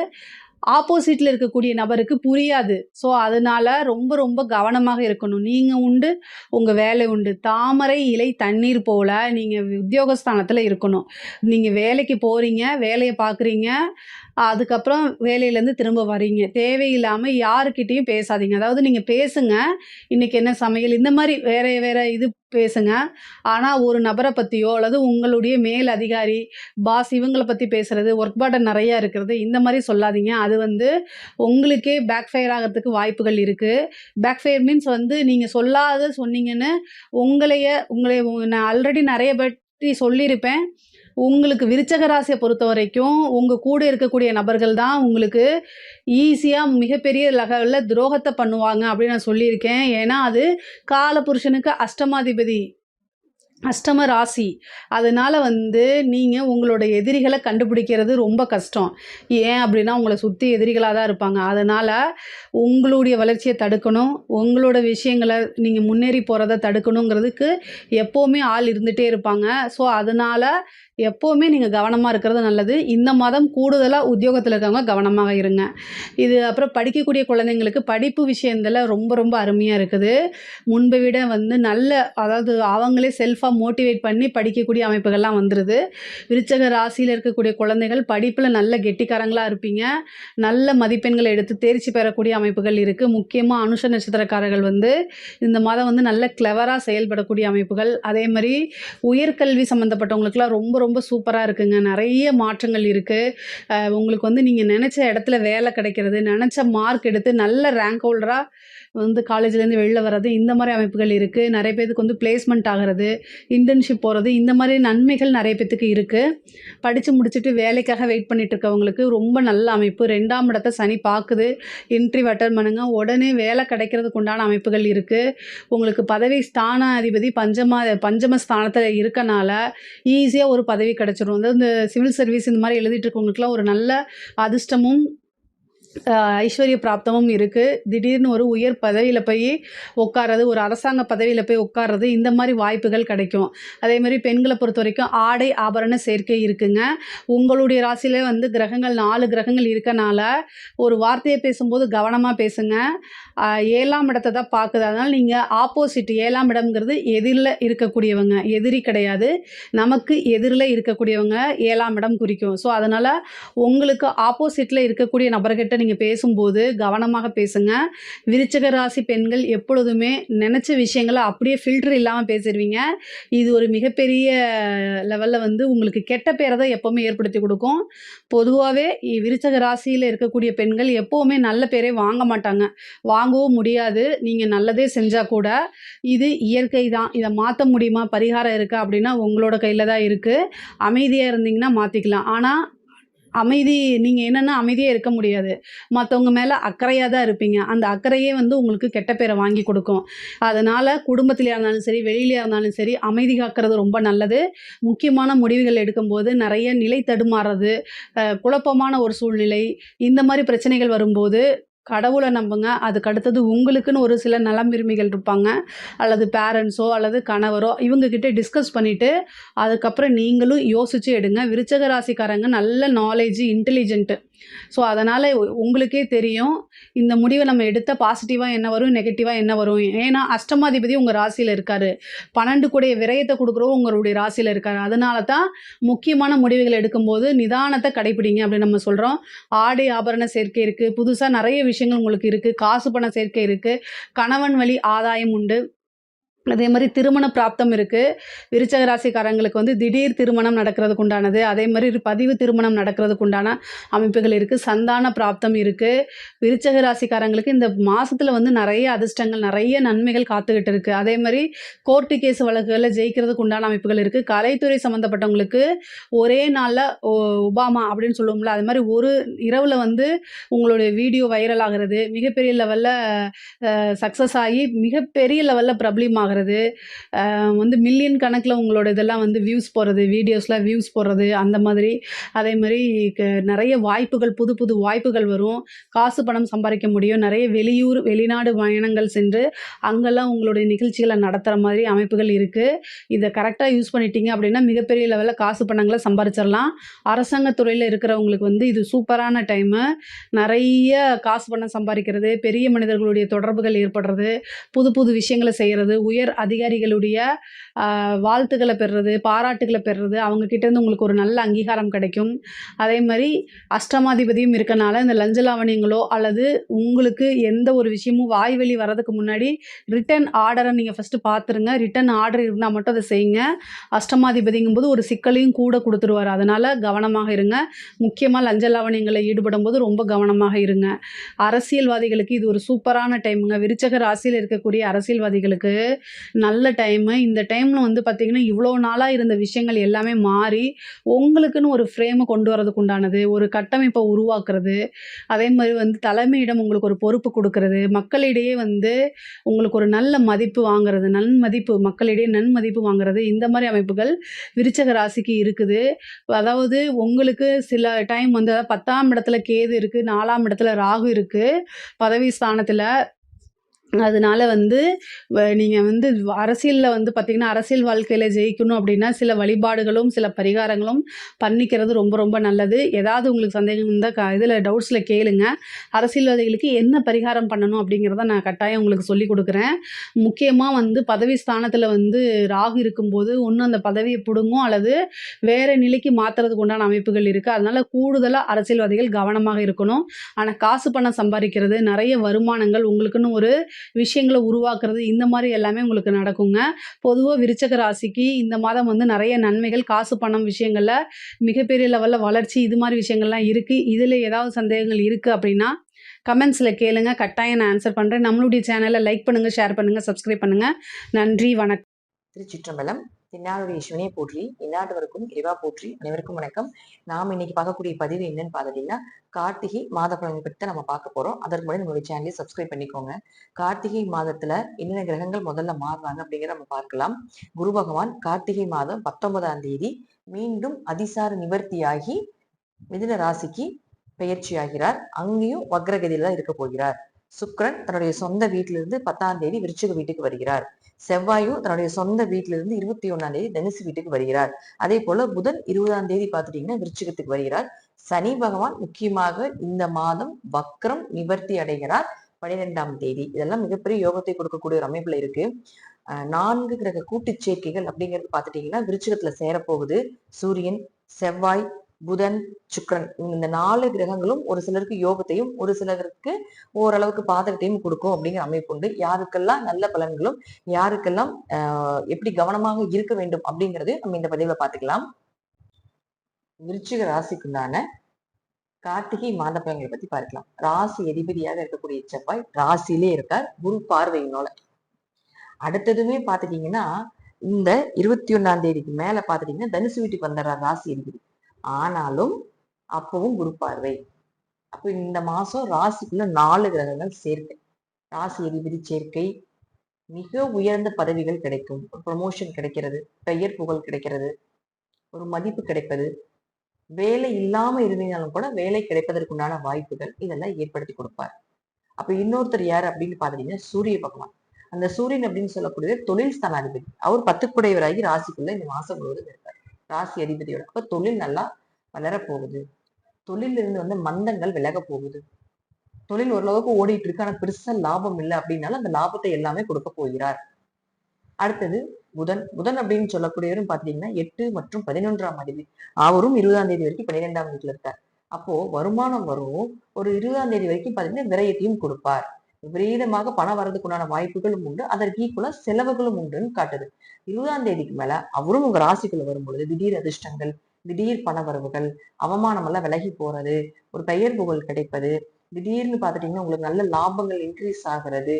ஆப்போசிட்டில் இருக்கக்கூடிய நபருக்கு புரியாது. ஸோ அதனால் ரொம்ப ரொம்ப கவனமாக இருக்கணும். நீங்கள் உண்டு, உங்கள் வேலை உண்டு. தாமரை இலை தண்ணீர் போல் நீங்கள் உத்தியோகஸ்தானத்தில் இருக்கணும். நீங்கள் வேலைக்கு போகிறீங்க, வேலையை பார்க்குறீங்க, அதுக்கப்புறம் வேலையிலேருந்து திரும்ப வரீங்க. தேவையில்லாமல் யாருக்கிட்டேயும் பேசாதீங்க. அதாவது நீங்கள் பேசுங்க, இன்றைக்கி என்ன சமையல், இந்த மாதிரி வேறு இது பேசுங்க. ஆனால் ஒரு நபரை பற்றியோ அல்லது உங்களுடைய மேல் அதிகாரி, பாஸ் இவங்களை பற்றி பேசுகிறது, ஒர்க் பர்டன் நிறையா இருக்கிறது, இந்த மாதிரி சொல்லாதீங்க. அது வந்து உங்களுக்கே பேக் ஃபயர் ஆகிறதுக்கு வாய்ப்புகள் இருக்குது. பேக் ஃபயர் மீன்ஸ் வந்து நீங்கள் சொல்லாத சொன்னீங்கன்னு உங்களை நான் ஆல்ரெடி நிறைய பற்றி சொல்லியிருப்பேன். உங்களுக்கு விருச்சக ராசியை பொறுத்த வரைக்கும் உங்கள் கூட இருக்கக்கூடிய நபர்கள் தான் உங்களுக்கு ஈஸியாக மிகப்பெரிய லெவலில் துரோகத்தை பண்ணுவாங்க அப்படின்னு நான் சொல்லியிருக்கேன். ஏன்னா அது காலபுருஷனுக்கு அஷ்டமாதிபதி, அஷ்டம ராசி. அதனால் வந்து நீங்கள் உங்களோட எதிரிகளை கண்டுபிடிக்கிறது ரொம்ப கஷ்டம். ஏன் அப்படின்னா உங்களை சுற்றி எதிரிகளாக தான் இருப்பாங்க. அதனால் உங்களுடைய வளர்ச்சியை தடுக்கணும், உங்களோட விஷயங்களை நீங்கள் முன்னேறி போகிறத தடுக்கணுங்கிறதுக்கு எப்போவுமே ஆள் இருந்துகிட்டே இருப்பாங்க. ஸோ அதனால் எப்போவுமே நீங்கள் கவனமாக இருக்கிறது நல்லது. இந்த மாதம் கூடுதலாக உத்தியோகத்தில் இருக்கவங்க கவனமாக இருங்க. இது அப்புறம் படிக்கக்கூடிய குழந்தைங்களுக்கு படிப்பு விஷயத்தில் ரொம்ப ரொம்ப அருமையாக இருக்குது. முன்பை விட வந்து நல்ல, அதாவது அவங்களே செல்ஃபாக மோட்டிவேட் பண்ணி படிக்கக்கூடிய அமைப்புகள்லாம் வந்துடுது. விருச்சக ராசியில் இருக்கக்கூடிய குழந்தைகள் படிப்பில் நல்ல கெட்டிக்காரங்களாக இருப்பீங்க. நல்ல மதிப்பெண்களை எடுத்து தேர்ச்சி பெறக்கூடிய அமைப்புகள் இருக்குது. முக்கியமாக அனுஷ நட்சத்திரக்காரர்கள் வந்து இந்த மாதம் வந்து நல்ல கிளவராக செயல்படக்கூடிய அமைப்புகள். அதே மாதிரி உயர்கல்வி சம்மந்தப்பட்டவங்களுக்குலாம் ரொம்ப ரொம்ப சூப்பராக இருக்குங்க. நிறைய மாற்றங்கள் இருக்குது. உங்களுக்கு வந்து நீங்கள் நினச்ச இடத்துல வேலை கிடைக்கிறது, நினச்ச மார்க் எடுத்து நல்ல ரேங்க் ஹோல்டராக வந்து காலேஜ்லேருந்து வெளில வர்றது, இந்த மாதிரி அமைப்புகள் இருக்குது. நிறைய பேருக்கு வந்து பிளேஸ்மெண்ட் ஆகிறது, இன்டர்ன்ஷிப் போகிறது, இந்த மாதிரி நன்மைகள் நிறைய பேத்துக்கு இருக்குது. படித்து முடிச்சுட்டு வேலைக்காக வெயிட் பண்ணிட்டு இருக்கவங்களுக்கு ரொம்ப நல்ல அமைப்பு. 2ஆம் இடத்தை சனி பார்க்குது. இன்டர்வியூ அட்டன் பண்ணுங்க, உடனே வேலை கிடைக்கிறதுக்கு உண்டான அமைப்புகள் இருக்குது. உங்களுக்கு பதவி ஸ்தான அதிபதி பஞ்சம ஸ்தானத்தில் இருக்கனால ஈஸியாக ஒரு பதவி கிடச்சிரும். அதாவது இந்த சிவில் சர்வீஸ் இந்த மாதிரி எழுதிட்டு இருக்கவங்களுக்குலாம் ஒரு நல்ல அதிர்ஷ்டமும் ஐஸ்வர்ய பிராப்தமும் இருக்குது. திடீர்னு ஒரு உயர் பதவியில் போய் உட்கார்றது, ஒரு அரசாங்க பதவியில் போய் உட்கார்றது, இந்த மாதிரி வாய்ப்புகள் கிடைக்கும். அதேமாதிரி பெண்களை பொறுத்த வரைக்கும் ஆடை ஆபரண சேர்க்கை இருக்குங்க. உங்களுடைய ராசியிலே வந்து கிரகங்கள் 4 கிரகங்கள் இருக்கனால ஒரு வார்த்தையை பேசும்போது கவனமாக பேசுங்க. 7ஆம் இடத்தை தான் பார்க்குது. அதனால் நீங்கள் ஆப்போசிட் 7ஆம் இடம்ங்கிறது எதிரில் இருக்கக்கூடியவங்க, எதிரி கிடையாது. நமக்கு எதிரில் இருக்கக்கூடியவங்க 7ஆம் இடம் குறிக்கும். ஸோ அதனால் உங்களுக்கு ஆப்போசிட்டில் இருக்கக்கூடிய நபர்கிட்ட நீங்கள் பேசும்போது கவனமாக பேசுங்க. விருச்சிக ராசி பெண்கள் எப்பொழுதுமே நினச்ச விஷயங்களை அப்படியே ஃபில்டர் இல்லாமல் பேசிடுவீங்க. இது ஒரு மிகப்பெரிய லெவலில் வந்து உங்களுக்கு கெட்ட பேரை தான் எப்போவுமே ஏற்படுத்தி கொடுக்கும். பொதுவாகவே விருச்சிக ராசியில் இருக்கக்கூடிய பெண்கள் எப்போவுமே நல்ல பேரே வாங்க மாட்டாங்க, வாங்கவும் முடியாது. நீங்கள் நல்லதே செஞ்சால் கூட இது இயற்கை தான். இதை மாற்ற முடியுமா, பரிகாரம் இருக்கா அப்படின்னா உங்களோட கையில் தான் இருக்குது. அமைதியாக இருந்தீங்கன்னா மாற்றிக்கலாம். ஆனால் நீங்கள் என்னென்னா அமைதியாக இருக்க முடியாது. மற்றவங்க மேலே அக்கறையாக தான் இருப்பீங்க. அந்த அக்கறையே வந்து உங்களுக்கு கெட்ட பேரை வாங்கி கொடுக்கும். அதனால் குடும்பத்திலையா இருந்தாலும் சரி, வெளியிலையா இருந்தாலும் சரி, அமைதி காக்கிறது ரொம்ப நல்லது. முக்கியமான முடிவுகள் எடுக்கும்போது நிறைய நிலை தடுமாறுறது, குழப்பமான ஒரு சூழ்நிலை, இந்த மாதிரி பிரச்சனைகள் வரும்போது கடவுளை நம்புங்க. அதுக்கு அடுத்தது உங்களுக்குன்னு ஒரு சில நலம் விரும்பிகள் இருப்பாங்க, அல்லது பேரண்ட்ஸோ அல்லது கணவரோ, இவங்கக்கிட்ட டிஸ்கஸ் பண்ணிவிட்டு அதுக்கப்புறம் நீங்களும் யோசித்து எடுங்க. விருச்சிக ராசிக்காரங்க நல்ல நாலேஜ், இன்டெலிஜென்ட்டு. ஸோ அதனால் உங்களுக்கே தெரியும் இந்த முடிவை நம்ம எடுத்தால் பாசிட்டிவாக என்ன வரும், நெகட்டிவாக என்ன வரும். ஏன்னா அஷ்டமாதிபதி உங்கள் ராசியில் இருக்கார், 12 கூடிய விரயத்தை கொடுக்குறவும் உங்களுடைய ராசியில் இருக்கார். அதனால தான் முக்கியமான முடிவுகள் எடுக்கும்போது நிதானத்தை கடைப்பிடிங்க அப்படின்னு நம்ம சொல்கிறோம். ஆடை ஆபரண சேர்க்கை இருக்குது, புதுசாக நிறைய விஷயங்கள் உங்களுக்கு இருக்குது, காசு பண சேர்க்கை இருக்குது, கணவன் வழி ஆதாயம் உண்டு. அதே மாதிரி திருமண பிராப்தம் இருக்குது. விருச்சிக ராசிக்காரங்களுக்கு வந்து திடீர் திருமணம் நடக்கிறதுக்கு உண்டானது, அதே மாதிரி பதிவு திருமணம் நடக்கிறதுக்கு உண்டான அமைப்புகள் இருக்குது. சந்தான பிராப்தம் இருக்குது. விருச்சிக ராசிக்காரங்களுக்கு இந்த மாதத்தில் வந்து நிறைய அதிர்ஷ்டங்கள், நிறைய நன்மைகள் காத்துக்கிட்டு இருக்குது. அதே மாதிரி கோர்ட்டு கேஸ் வழக்குகளில் ஜெயிக்கிறதுக்கு உண்டான அமைப்புகள் இருக்குது. கலைத்துறை சம்மந்தப்பட்டவங்களுக்கு ஒரே நாளில் ஒபாமா அப்படின்னு சொல்லுவோம்ல, அது மாதிரி ஒரு இரவில் வந்து உங்களுடைய வீடியோ வைரல் ஆகிறது, மிகப்பெரிய லெவலில் சக்ஸஸ் ஆகி மிகப்பெரிய லெவலில் பிரபலியமாகிறது, வந்து மில்லியன் கணக்கில் உங்களோட இதெல்லாம் வந்து வியூஸ் போகிறது, வீடியோஸ்லாம் வியூஸ் போடுறது, அந்த மாதிரி. அதே மாதிரி நிறைய வாய்ப்புகள், புது புது வாய்ப்புகள் வரும். காசு பணம் சம்பாதிக்க முடியும். நிறைய வெளியூர் வெளிநாடு பயணங்கள் சென்று அங்கெல்லாம் உங்களுடைய நிகழ்ச்சிகளை நடத்துகிற மாதிரி அமைப்புகள் இருக்குது. இதை கரெக்டாக யூஸ் பண்ணிட்டீங்க அப்படின்னா மிகப்பெரிய லெவலில் காசு பணங்களை சம்பாதிச்சிடலாம். அரசாங்க துறையில் இருக்கிறவங்களுக்கு வந்து இது சூப்பரான டைமு. நிறைய காசு பணம் சம்பாதிக்கிறது, பெரிய மனிதர்களுடைய தொடர்புகள் ஏற்படுறது, புது புது விஷயங்களை செய்கிறது, உயர் அதிகாரிகளுடைய வாழ்த்துக்களை பெறுறது, பாராட்டுகளை பெறுறது, அவங்க கிட்டேருந்து உங்களுக்கு ஒரு நல்ல அங்கீகாரம் கிடைக்கும். அதே மாதிரி அஷ்டமாதிபதியும் இருக்கனால இந்த லஞ்ச லாவணியங்களோ அல்லது உங்களுக்கு எந்த ஒரு விஷயமும் வாய்வழி வர்றதுக்கு முன்னாடி ரிட்டன் ஆர்டரை நீங்கள் ஃபஸ்ட்டு பார்த்துருங்க. ரிட்டன் ஆர்டர் இருந்தால் மட்டும் அதை செய்யுங்க. அஷ்டமாதிபதிங்கும்போது ஒரு சிக்கலையும் கூட கொடுத்துருவார். அதனால் கவனமாக இருங்க. முக்கியமாக லஞ்ச லாவணியங்களில் ஈடுபடும் போது ரொம்ப கவனமாக இருங்க. அரசியல்வாதிகளுக்கு இது ஒரு சூப்பரான டைமுங்க. விருச்சிக ராசியில் இருக்கக்கூடிய அரசியல்வாதிகளுக்கு நல்ல டைமு. இந்த டைமில் வந்து பார்த்திங்கன்னா இவ்வளோ நாளாக இருந்த விஷயங்கள் எல்லாமே மாறி உங்களுக்குன்னு ஒரு ஃப்ரேமை கொண்டு வரதுக்கு உண்டானது, ஒரு கட்டமைப்பை உருவாக்குறது, அதே மாதிரி வந்து தலைமையிடம் உங்களுக்கு ஒரு பொறுப்பு கொடுக்கறது, மக்களிடையே வந்து உங்களுக்கு ஒரு நல்ல மதிப்பு வாங்குறது, மக்களிடையே நன்மதிப்பு வாங்குறது, இந்த மாதிரி அமைப்புகள் விருச்சிக ராசிக்கு இருக்குது. அதாவது உங்களுக்கு சில டைம் வந்து 10ஆம் இடத்துல கேது இருக்குது, 4ஆம் இடத்துல ராகு இருக்குது பதவி ஸ்தானத்தில். அதனால வந்து நீங்கள் வந்து அரசியலில் வந்து பார்த்திங்கன்னா அரசியல் வாழ்க்கையில் ஜெயிக்கணும் அப்படின்னா சில வழிபாடுகளும் சில பரிகாரங்களும் பண்ணிக்கிறது ரொம்ப ரொம்ப நல்லது. ஏதாவது உங்களுக்கு சந்தேகம் இருந்தால் இதில் டவுட்ஸில் கேளுங்க. அரசியல்வாதிகளுக்கு என்ன பரிகாரம் பண்ணணும் அப்படிங்கிறத நான் கட்டாயம் உங்களுக்கு சொல்லி கொடுக்குறேன். முக்கியமாக வந்து பதவி ஸ்தானத்தில் வந்து ராகு இருக்கும்போது ஒன்று அந்த பதவியை பிடுங்கும் அல்லது வேறு நிலைக்கு மாற்றுறதுக்கு உண்டான அமைப்புகள் இருக்குது. அதனால் கூடுதலாக அரசியல்வாதிகள் கவனமாக இருக்கணும். ஆனால் காசு பணம் சம்பாதிக்கிறது, நிறைய வருமானங்கள், உங்களுக்குன்னு ஒரு விஷயங்களை உருவாக்குறது, இந்த மாதிரி எல்லாமே உங்களுக்கு நடக்குங்க. பொதுவாக விருச்சிக ராசிக்கு இந்த மாதம் வந்து நிறைய நன்மைகள், காசு பணம் விஷயங்களில் மிகப்பெரிய லெவலில் வளர்ச்சி, இது மாதிரி விஷயங்கள்லாம் இருக்குது. இதில் ஏதாவது சந்தேகங்கள் இருக்குது அப்படின்னா கமெண்ட்ஸில் கேளுங்க, கட்டாயம் நான் ஆன்சர் பண்ணுறேன். நம்மளுடைய சேனலை லைக் பண்ணுங்கள், ஷேர் பண்ணுங்கள், சப்ஸ்கிரைப் பண்ணுங்கள். நன்றி, வணக்கம். திருச்சிற்றம்பலம். தென்னாடுடைய சிவனை போற்றி, இந்நாட்டவருக்கும் இறைவா போற்றி. அனைவருக்கும் வணக்கம். நாம் இன்னைக்கு பார்க்கக்கூடிய பதிவு என்னன்னு பார்த்தீங்கன்னா கார்த்திகை மாத பலனை பற்றி தான் நம்ம பார்க்க போறோம். அதற்கு முன்னாடி நம்மளுடைய சேனலை சப்ஸ்கிரைப் பண்ணிக்கோங்க. கார்த்திகை மாதத்துல என்னென்ன கிரகங்கள் முதல்ல மாறுறாங்க அப்படிங்கிறத நம்ம பார்க்கலாம். குரு பகவான் கார்த்திகை மாதம் 19ஆம் தேதி மீண்டும் அதிசார நிவர்த்தியாகி மிதுன ராசிக்கு பெயர்ச்சி ஆகிறார். அங்கேயும் வக்ரகதியில தான் இருக்க போகிறார். சுக்கிரன் தன்னுடைய சொந்த வீட்டிலிருந்து 10ஆம் தேதி விருச்சிக வீட்டுக்கு வருகிறார். செவ்வாயும் தன்னுடைய சொந்த வீட்டிலிருந்து 21ஆம் தேதி தனுசு வீட்டுக்கு வருகிறார். அதே போல புதன் 20ஆம் தேதி பார்த்துட்டீங்கன்னா விருச்சிகத்துக்கு வருகிறார். சனி பகவான் முக்கியமாக இந்த மாதம் வக்ரம் நிவர்த்தி அடைகிறார் 12ஆம் தேதி. இதெல்லாம் மிகப்பெரிய யோகத்தை கொடுக்கக்கூடிய ஒரு அமைப்புல இருக்கு. 4 கிரக கூட்டு சேர்க்கைகள் அப்படிங்கிறது பார்த்துட்டீங்கன்னா விருச்சிகத்துல சேரப்போகுது. சூரியன், செவ்வாய், புதன், சுக்கிரன் இந்த 4 கிரகங்களும் ஒரு சிலருக்கு யோகத்தையும் ஒரு சிலருக்கு ஓரளவுக்கு பாதகத்தையும் கொடுக்கும் அப்படிங்கிற அமைப்பு உண்டு. யாருக்கெல்லாம் நல்ல பலன்களும் யாருக்கெல்லாம் எப்படி கவனமாக இருக்க வேண்டும் அப்படிங்கறது நம்ம இந்த பதிவுல பாத்துக்கலாம். விருச்சிக ராசிக்குண்டான கார்த்திகை மாத பலன்களை பத்தி பார்க்கலாம். ராசி அதிபதியாக இருக்கக்கூடிய செவ்வாய் ராசியிலே இருக்கார் குரு பார்வையினோட. அடுத்ததுமே பாத்துட்டீங்கன்னா இந்த 21ஆம் தேதிக்கு மேல பாத்துட்டீங்கன்னா தனுசு வீட்டுக்கு வந்துடுறார் ராசி அதிபதி. ஆனாலும் அப்பவும் குரு பார்வை. அப்ப இந்த மாசம் ராசிக்குள்ள 4 கிரகங்கள் சேர்க்கை. ராசி அதிபதி சேர்க்கை, மிக உயர்ந்த பதவிகள் கிடைக்கும், ஒரு ப்ரமோஷன் கிடைக்கிறது, பெயர் புகழ் கிடைக்கிறது, ஒரு மதிப்பு கிடைப்பது, வேலை இல்லாம இருந்தீங்கனாலும் கூட வேலை கிடைப்பதற்குண்டான வாய்ப்புகள் இதெல்லாம் ஏற்படுத்தி கொடுப்பார். அப்ப இன்னொருத்தர் யாரு அப்படின்னு பாத்தீங்கன்னா சூரிய பகவான். அந்த சூரியன் அப்படின்னு சொல்லக்கூடிய தொழில் ஸ்தானாதிபதி. அவர் 10 குடையவராகி ராசிக்குள்ள இந்த மாசம் முழுவதும் இருப்பார் ராசி அதிபதியோட. அப்ப தொழில் நல்லா வளர போகுது. தொழில இருந்து வந்து மந்தங்கள் விலக போகுது. தொழில் ஓரளவுக்கு ஓடிட்டு இருக்கு, ஆனா பெருசா லாபம் இல்லை அப்படின்னாலும் அந்த லாபத்தை எல்லாமே கொடுக்க போகிறார். அடுத்தது புதன். புதன் அப்படின்னு சொல்லக்கூடியவரும் பாத்தீங்கன்னா 8 மற்றும் 11ஆம் அதிபதி. அவரும் 20ஆம் தேதி வரைக்கும் 12ஆம் வீட்டுல இருக்கார். அப்போ வருமானம் வரும். ஒரு 20ஆம் தேதி வரைக்கும் பாத்தீங்கன்னா விரயத்தையும் கொடுப்பார். விபரீதமாக பணம் வர்றதுக்குண்டான வாய்ப்புகளும் உண்டு, அதற்கு ஈக்குவலா செலவுகளும் உண்டுன்னு காட்டுது. 20ஆம் தேதிக்கு மேல அவரும் உங்க ராசிக்குள்ள வரும்பொழுது திடீர் அதிர்ஷ்டங்கள், திடீர் பண வரவுகள், அவமானம் எல்லாம் விலகி போறது, ஒரு பெயர் புகழ் கிடைப்பது, திடீர்னு பாத்துட்டீங்கன்னா உங்களுக்கு நல்ல லாபங்கள் இன்க்ரீஸ் ஆகுறது,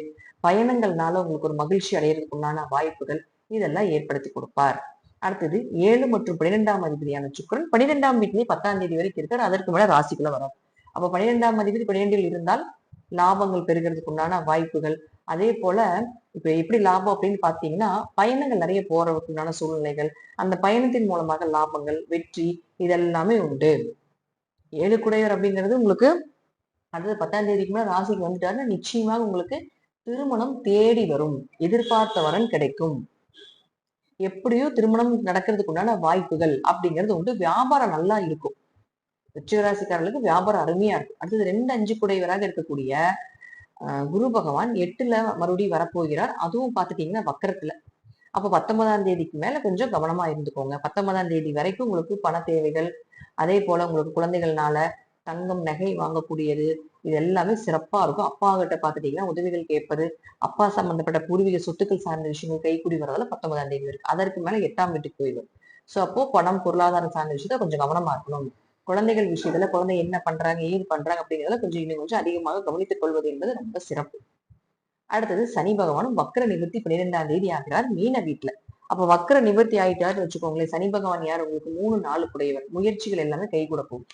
பயணங்கள்னால உங்களுக்கு ஒரு மகிழ்ச்சி அடையிறதுக்கு உண்டான வாய்ப்புகள் இதெல்லாம் ஏற்படுத்தி கொடுப்பார். அடுத்தது 7 மற்றும் 12ஆம் அதிபதியான சுக்கிரன் 12ஆம் வீட்டிலேயே 10ஆம் தேதி வரைக்கும் இருக்கார். அதற்கு மேல ராசிக்குள்ள வரும். அப்ப 12ஆம் அதிபதி 12இல் இருந்தால் லாபங்கள் பெறுகிறதுக்கு உண்டான வாய்ப்புகள். அதே போல இப்ப எப்படி லாபம் அப்படின்னு பாத்தீங்கன்னா பயணங்கள் நிறைய போறதுக்கு உண்டான சூழ்நிலைகள், அந்த பயணத்தின் மூலமாக லாபங்கள், வெற்றி இதெல்லாமே உண்டு. 7 குடையவர் அப்படிங்கிறது உங்களுக்கு அடுத்தது 10ஆம் தேதிக்கு மேல ராசிக்கு வந்துட்டாருன்னா நிச்சயமாக உங்களுக்கு திருமணம் தேடி வரும், எதிர்பார்த்த வரன் கிடைக்கும், எப்படியோ திருமணம் நடக்கிறதுக்கு உண்டான வாய்ப்புகள் அப்படிங்கிறது உண்டு. வியாபாரம் நல்லா இருக்கும். விருச்சிக ராசிக்காரர்களுக்கு வியாபாரம் அருமையா இருக்கும். அடுத்தது 2, 5 குடையவராக இருக்கக்கூடிய குரு பகவான் 8ல மறுபடியும் வரப்போகிறார். அதுவும் பாத்துட்டீங்கன்னா வக்கரத்துல. அப்ப 19ஆம் தேதிக்கு மேல கொஞ்சம் கவனமா இருந்துக்கோங்க. 19ஆம் தேதி வரைக்கும் உங்களுக்கு பண தேவைகள், அதே போல உங்களுக்கு குழந்தைகள்னால தங்கம் நகை வாங்கக்கூடியது இது எல்லாமே சிறப்பா இருக்கும். அப்பா கிட்ட பாத்துட்டீங்கன்னா உதவிகள் கேட்பது, அப்பா சம்பந்தப்பட்ட பூர்வீக சொத்துக்கள் சார்ந்த விஷயங்கள் கைக்கூடி வரதால 19ஆம் தேதி இருக்கு. அதற்கு மேல 8ஆம் வீட்டுக்கு போயிடும். சோ அப்போ பணம் பொருளாதாரம் சார்ந்த விஷயத்த கொஞ்சம் கவனமா இருக்கணும். குழந்தைகள் விஷயத்துல குழந்தை என்ன பண்றாங்க ஏது பண்றாங்க அப்படிங்கிறத இன்னும் கொஞ்சம் அதிகமாக கவனித்துக் கொள்வது என்பது ரொம்ப சிறப்பு. அடுத்தது சனி பகவானும் வக்ர நிவர்த்தி 12ஆம் தேதி ஆகிறார் மீன வீட்டுல. அப்ப வக்ர நிவர்த்தி ஆயிட்டாருன்னு வச்சுக்கோங்களேன். சனி பகவான் யார் உங்களுக்கு 3, 4 குடையவர். முயற்சிகள் எல்லாமே கை கூட போகும்.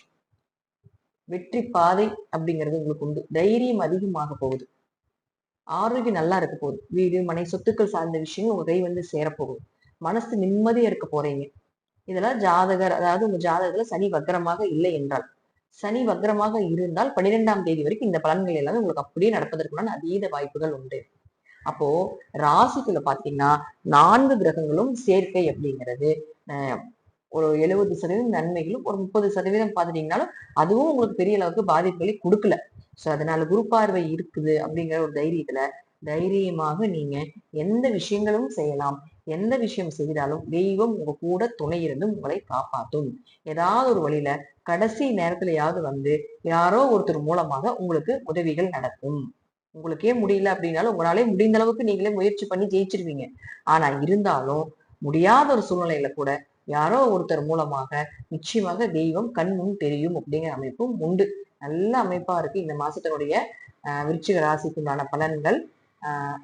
வெற்றி பாதை அப்படிங்கிறது உங்களுக்கு உண்டு. தைரியம் அதிகமாக போகுது. ஆரோக்கியம் நல்லா இருக்க போகுது. வீடு மனை சொத்துக்கள் சார்ந்த விஷயங்கள் உங்க கை வந்து சேரப்போகுது. மனசு நிம்மதியா இருக்க போறீங்க. இதெல்லாம் ஜாதகர், அதாவது உங்க ஜாதகத்துல சனி வக்ரமாக இல்லை என்றால், சனி வக்ரமாக இருந்தால் 12ஆம் தேதி வரைக்கும் இந்த பலன்கள் எல்லாமே உங்களுக்கு அப்படியே நடப்பதற்குண்டான அதீத வாய்ப்புகள் உண்டு. அப்போ ராசிக்குள்ள பாத்தீங்கன்னா 4 கிரகங்களும் சேர்க்கை அப்படிங்கிறது ஒரு 70% நன்மைகளும் ஒரு 30% பாத்துட்டீங்கன்னாலும் அதுவும் உங்களுக்கு பெரிய அளவுக்கு பாதிப்புகளை கொடுக்கல. சோ அதனால குரு பார்வை இருக்குது அப்படிங்கிற ஒரு தைரியத்துல தைரியமாக நீங்க எந்த விஷயங்களும் செய்யலாம். எந்த விஷயம் செய்தாலும் தெய்வம் உங்க கூட துணை இருந்து உங்களை காப்பாற்றும். ஏதாவது ஒரு வழியில கடைசி நேரத்திலயாவது வந்து யாரோ ஒருத்தர் மூலமாக உங்களுக்கு உதவிகள் நடக்கும். உங்களுக்கே முடியல அப்படின்னாலும் உங்களாலே முடிந்த அளவுக்கு நீங்களே முயற்சி பண்ணி ஜெயிச்சிருவீங்க. ஆனா இருந்தாலும் முடியாத ஒரு சூழ்நிலையில கூட யாரோ ஒருத்தர் மூலமாக நிச்சயமாக தெய்வம் கண் முன் தெரியும் அப்படிங்கிற அமைப்பும் உண்டு. நல்ல அமைப்பா இருக்கு இந்த மாசத்தினுடைய விருச்சிக ராசிக்குண்டான பலன்கள்.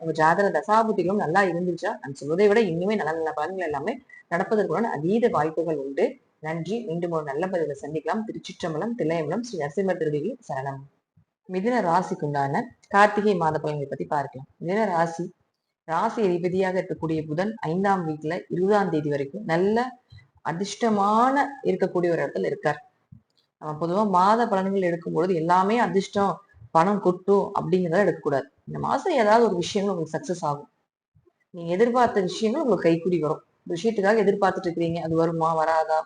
உங்க ஜாதக தசாபுத்திகளும் நல்லா இருந்துச்சா நான் சொல்வதை விட இன்னுமே நல்ல நல்ல பலன்கள் எல்லாமே நடப்பதற்குடன் அதீத வாய்ப்புகள் உண்டு. நன்றி. மீண்டும் ஒரு நல்ல பதிவை சந்திக்கலாம். திருச்சிற்றம்பலம், தில்லையம்பலம், ஸ்ரீ நரசிம்மர் திருவிழி சரணம். மிதுன ராசிக்குண்டான கார்த்திகை மாத பலன்களை பத்தி பார்க்கலாம். மிதுன ராசி அதிபதியாக இருக்கக்கூடிய புதன் 5ஆம் வீட்டுல 20ஆம் தேதி வரைக்கும் நல்ல அதிர்ஷ்டமான இருக்கக்கூடிய ஒரு இடத்துல இருக்கார். நம்ம பொதுவா மாத பலன்கள் எடுக்கும்பொழுது எல்லாமே அதிர்ஷ்டம், பணம் கொட்டும் அப்படிங்கிறத எடுக்கக்கூடாது. இந்த மாசம் ஏதாவது ஒரு விஷயங்கள் உங்களுக்கு சக்சஸ் ஆகும். நீங்க எதிர்பார்த்த விஷயங்கள் உங்களுக்கு கைக்கூடி வரும். ஒரு விஷயத்துக்காக எதிர்பார்த்துட்டு இருக்கிறீங்க. அது வருமா? வராதா?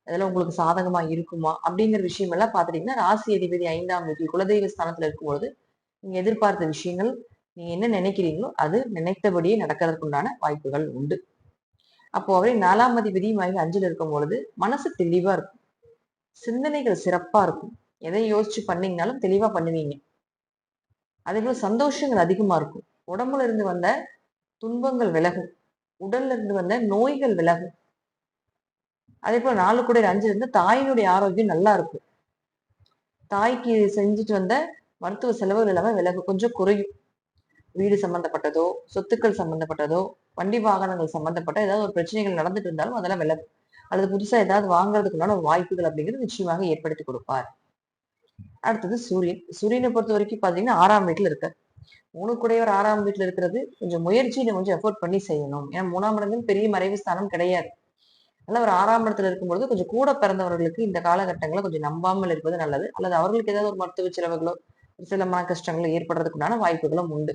அதெல்லாம் உங்களுக்கு சாதகமா இருக்குமா? அப்படிங்கிற விஷயம் எல்லாம் பார்த்துட்டீங்கன்னா, ராசி அதிபதி 5ஆம் வீட்டில் குலதெய்வ ஸ்தானத்துல இருக்கும்பொழுது, நீங்க எதிர்பார்த்த விஷயங்கள், நீங்க என்ன நினைக்கிறீங்களோ, அது நினைத்தபடியே நடக்கிறதுக்கு உண்டான வாய்ப்புகள் உண்டு. அப்போ அவரே 4ஆம் அதிபதியும் வாங்கி 5ல இருக்கும் பொழுது, மனசு தெளிவா இருக்கும். சிந்தனைகள் சிறப்பா இருக்கும். எதை யோசிச்சு பண்ணீங்கனாலும் தெளிவா பண்ணுவீங்க. அதே போல சந்தோஷங்கள் அதிகமா இருக்கும். உடம்புல இருந்து வந்த துன்பங்கள் விலகும். உடல்ல இருந்து வந்த நோய்கள் விலகும். அதே போல 4 கூட 5 இருந்து தாயினுடைய ஆரோக்கியம் நல்லா இருக்கும். தாய்க்கு செஞ்சுட்டு வந்த மருத்துவ செலவுகள் எல்லாமே விலகும். கொஞ்சம் குறையும். வீடு சம்பந்தப்பட்டதோ, சொத்துக்கள் சம்பந்தப்பட்டதோ, வண்டி வாகனங்கள் சம்பந்தப்பட்ட ஏதாவது ஒரு பிரச்சனைகள் நடந்துட்டு இருந்தாலும் அதெல்லாம் விலகும். அல்லது புதுசா ஏதாவது வாங்குறதுக்குண்டான ஒரு வாய்ப்புகள் அப்படிங்கிறது நிச்சயமாக ஏற்படுத்தி கொடுப்பார். அடுத்தது சூரியன். சூரியனை பொறுத்த வரைக்கும் பாத்தீங்கன்னா 6ஆம் வீட்டுல இருக்கார். 3 கூடையவர் 6ஆம் வீட்டுல இருக்கிறது கொஞ்சம் முயற்சி கொஞ்சம் எஃபோர்ட் பண்ணி செய்யணும். ஏன்னா 3ஆம் இடங்கள் பெரிய மறைவு ஸ்தானம் கிடையாது. அதனால ஒரு 6ஆம் இடத்துல இருக்கும்பொழுது கொஞ்சம் கூட பிறந்தவர்களுக்கு இந்த காலகட்டங்களை கொஞ்சம் நம்பாமல் இருப்பது நல்லது. அல்லது அவர்களுக்கு ஏதாவது ஒரு மருத்துவ செலவுகளோ, சில மன கஷ்டங்களோ ஏற்படுறதுக்குண்டான வாய்ப்புகளும் உண்டு.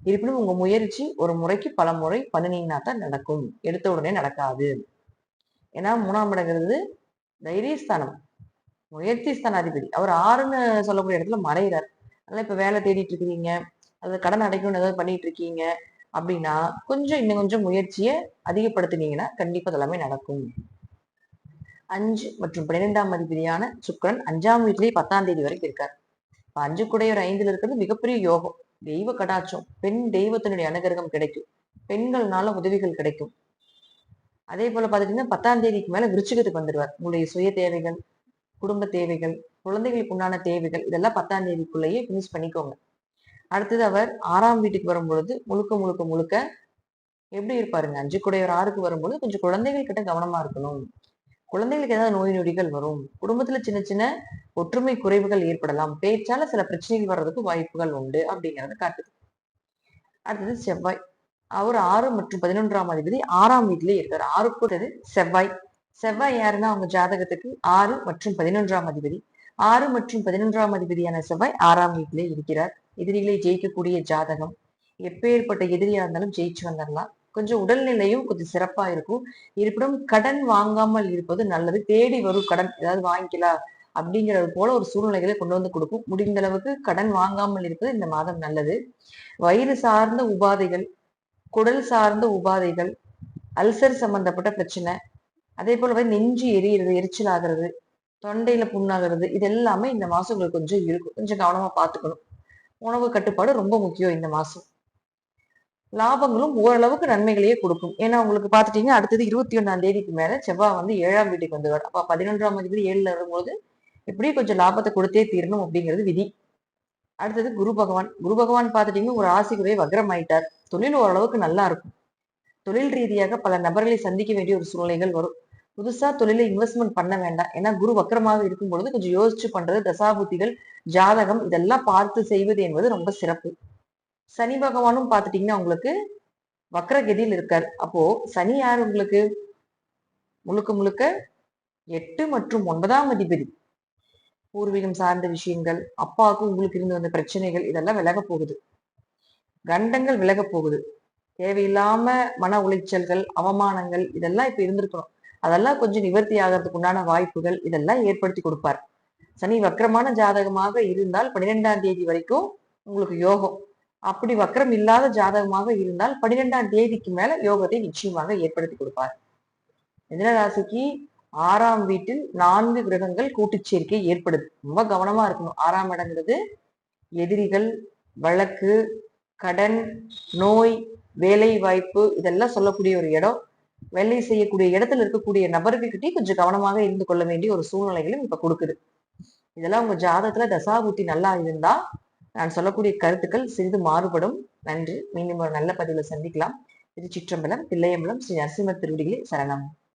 இருப்பினும் உங்க முயற்சி ஒரு முறைக்கு பல முறை பண்ணினீங்கன்னா தான் நடக்கும். எடுத்த உடனே நடக்காது. ஏன்னா 3ஆம் இடங்கிறது தைரியஸ்தானம். முயற்சி ஸ்தானாதிபதி. அவர் 6ன்னு சொல்லக்கூடிய இடத்துல மறைகிறார். அதனால இப்ப வேலை தேடிட்டு இருக்கிறீங்க, அல்லது கடன் அடைக்கணும்னு ஏதாவது பண்ணிட்டு இருக்கீங்க அப்படின்னா, கொஞ்சம் இன்னும் கொஞ்சம் முயற்சிய அதிகப்படுத்தினீங்கன்னா, கண்டிப்பா அதெல்லாமே நடக்கும். 5 மற்றும் 12ஆம் அதிபதியான சுக்கிரன் 5ஆம் வீட்டிலேயே 10ஆம் தேதி வரைக்கும் இருக்கார். 5 கூடையவர் 5ல இருக்கிறது மிகப்பெரிய யோகம். தெய்வ கடாட்சம். பெண் தெய்வத்தினுடைய அனுகிரகம் கிடைக்கும். பெண்கள்னால உதவிகள் கிடைக்கும். அதே போல பாத்துட்டீங்கன்னா 10ஆம் தேதிக்கு மேல விருச்சிகத்துக்கு வந்துருவார். உங்களுடைய சுய தேவைகள், குடும்ப தேவைகள், குழந்தைகளுக்கு உண்டான தேவைகள் இதெல்லாம் 10ஆம் தேதிக்குள்ளேயே பினிஷ் பண்ணிக்கோங்க. அடுத்தது அவர் 6ஆம் வீட்டுக்கு வரும்பொழுது முழுக்க முழுக்க முழுக்க எப்படி இருப்பாருங்க? 5 கூடையவர் 6க்கு வரும்போது கொஞ்சம் குழந்தைகள் கிட்ட கவனமா இருக்கணும். குழந்தைகளுக்கு ஏதாவது நோய் நொடிகள் வரும். குடும்பத்துல சின்ன சின்ன ஒற்றுமை குறைவுகள் ஏற்படலாம். பேச்சால சில பிரச்சனைகள் வர்றதுக்கு வாய்ப்புகள் உண்டு அப்படிங்கறத காட்டுது. அடுத்தது செவ்வாய். அவர் 6 மற்றும் 11ஆம் அதிபதி 6ஆம் வீட்டிலேயே இருக்காரு. 6க்கு கூடது செவ்வாய். செவ்வாய் யாருன்னா அவங்க ஜாதகத்துக்கு 6 மற்றும் 11ஆம் அதிபதி. 6 மற்றும் 11ஆம் அதிபதியான செவ்வாய் 6ஆம் வீட்டிலே இருக்கிறார். எதிரிகளை ஜெயிக்கக்கூடிய ஜாதகம். எப்பேற்பட்ட எதிரியா இருந்தாலும் ஜெயிச்சு வந்துடலாம். கொஞ்சம் உடல்நிலையும் கொஞ்சம் சிறப்பா இருக்கும். இருப்பினும் கடன் வாங்காமல் இருப்பது நல்லது. தேடி வரும் கடன் ஏதாவது வாங்கிக்கலாம் அப்படிங்கிறது போல ஒரு சூழ்நிலைகளை கொண்டு வந்து கொடுக்கும். முடிந்த அளவுக்கு கடன் வாங்காமல் இருப்பது இந்த மாதம் நல்லது. வயிறு சார்ந்த உபாதைகள், குடல் சார்ந்த உபாதைகள், அல்சர் சம்பந்தப்பட்ட பிரச்சனை, அதே போல நெஞ்சு எரியிறது, எரிச்சல் ஆகுறது, தொண்டையில புண்ணாகிறது, இது எல்லாமே இந்த மாசம் உங்களுக்கு கொஞ்சம் இருக்கும். கொஞ்சம் கவனமா பார்த்துக்கணும். உணவு கட்டுப்பாடு ரொம்ப முக்கியம் இந்த மாசம். லாபங்களும் ஓரளவுக்கு நன்மைகளையே கொடுக்கும். ஏன்னா உங்களுக்கு பார்த்துட்டீங்கன்னா அடுத்தது 21ஆம் தேதிக்கு மேல செவ்வாய் 7ஆம் வீட்டுக்கு வந்துருவார். அப்ப 11ஆம் அதிபதி 7ல வரும்போது எப்படியும் கொஞ்சம் லாபத்தை கொடுத்தே தீரணும் அப்படிங்கிறது விதி. அடுத்தது குரு பகவான். குரு பகவான் பார்த்துட்டீங்கன்னா ஒரு ராசிக்குரிய வக்ரம் ஆயிட்டார். தொழில் ஓரளவுக்கு நல்லா இருக்கும். தொழில் ரீதியாக பல நபர்களை சந்திக்க வேண்டிய ஒரு சூழ்நிலைகள் வரும். புதுசா தொழிலை இன்வெஸ்ட்மெண்ட் பண்ண வேண்டாம். ஏன்னா குரு வக்ரமாக இருக்கும் பொழுது கொஞ்சம் யோசிச்சு பண்றது, தசாபுத்திகள், ஜாதகம் இதெல்லாம் பார்த்து செய்வது என்பது ரொம்ப சிறப்பு. சனி பகவானும் பார்த்துட்டீங்கன்னா உங்களுக்கு வக்ரகதியில் இருக்கார். அப்போ சனி யார் உங்களுக்கு? முழுக்க முழுக்க 8 மற்றும் 9ஆம் அதிபதி. பூர்வீகம் சார்ந்த விஷயங்கள், அப்பாவுக்கும் உங்களுக்கு இருந்து வந்த பிரச்சனைகள் இதெல்லாம் விலக போகுது. கண்டங்கள் விலக போகுது. தேவையில்லாம மன உளைச்சல்கள், அவமானங்கள் இதெல்லாம் இப்ப இருந்திருக்கணும். அதெல்லாம் கொஞ்சம் நிவர்த்தி ஆகிறதுக்கு உண்டான வாய்ப்புகள் இதெல்லாம் ஏற்படுத்தி கொடுப்பார். சனி வக்ரமான ஜாதகமாக இருந்தால் 12ஆம் தேதி வரைக்கும் உங்களுக்கு யோகம். அப்படி வக்ரம் இல்லாத ஜாதகமாக இருந்தால் 12ஆம் தேதிக்கு மேல யோகத்தை நிச்சயமாக ஏற்படுத்தி கொடுப்பார். மிதுன ராசிக்கு 6ஆம் வீட்டில் 4 கிரகங்கள் கூட்டுச் சேர்க்கை ஏற்படுது. ரொம்ப கவனமா இருக்கணும். 6ஆம் இடங்கிறது எதிரிகள், வழக்கு, கடன், நோய், வேலை வாய்ப்பு இதெல்லாம் சொல்லக்கூடிய ஒரு இடம். வேலை செய்யக்கூடிய இடத்துல இருக்கக்கூடிய நபர்கள்கிட்டயும் கொஞ்சம் கவனமாக இருந்து கொள்ள வேண்டிய ஒரு சூழ்நிலைகளும் இப்ப கொடுக்குது. இதெல்லாம் உங்க ஜாதகத்துல தசாபுத்தி நல்லா இருந்தா நான் சொல்லக்கூடிய கருத்துக்கள் சிறிது மாறுபடும். நன்றி. மீண்டும் ஒரு நல்ல பதிவுல சந்திக்கலாம். திருச்சிற்றம்பலம், தில்லையம்பலம், ஸ்ரீ நரசிம்மர் திருவடிகளே சரணம்.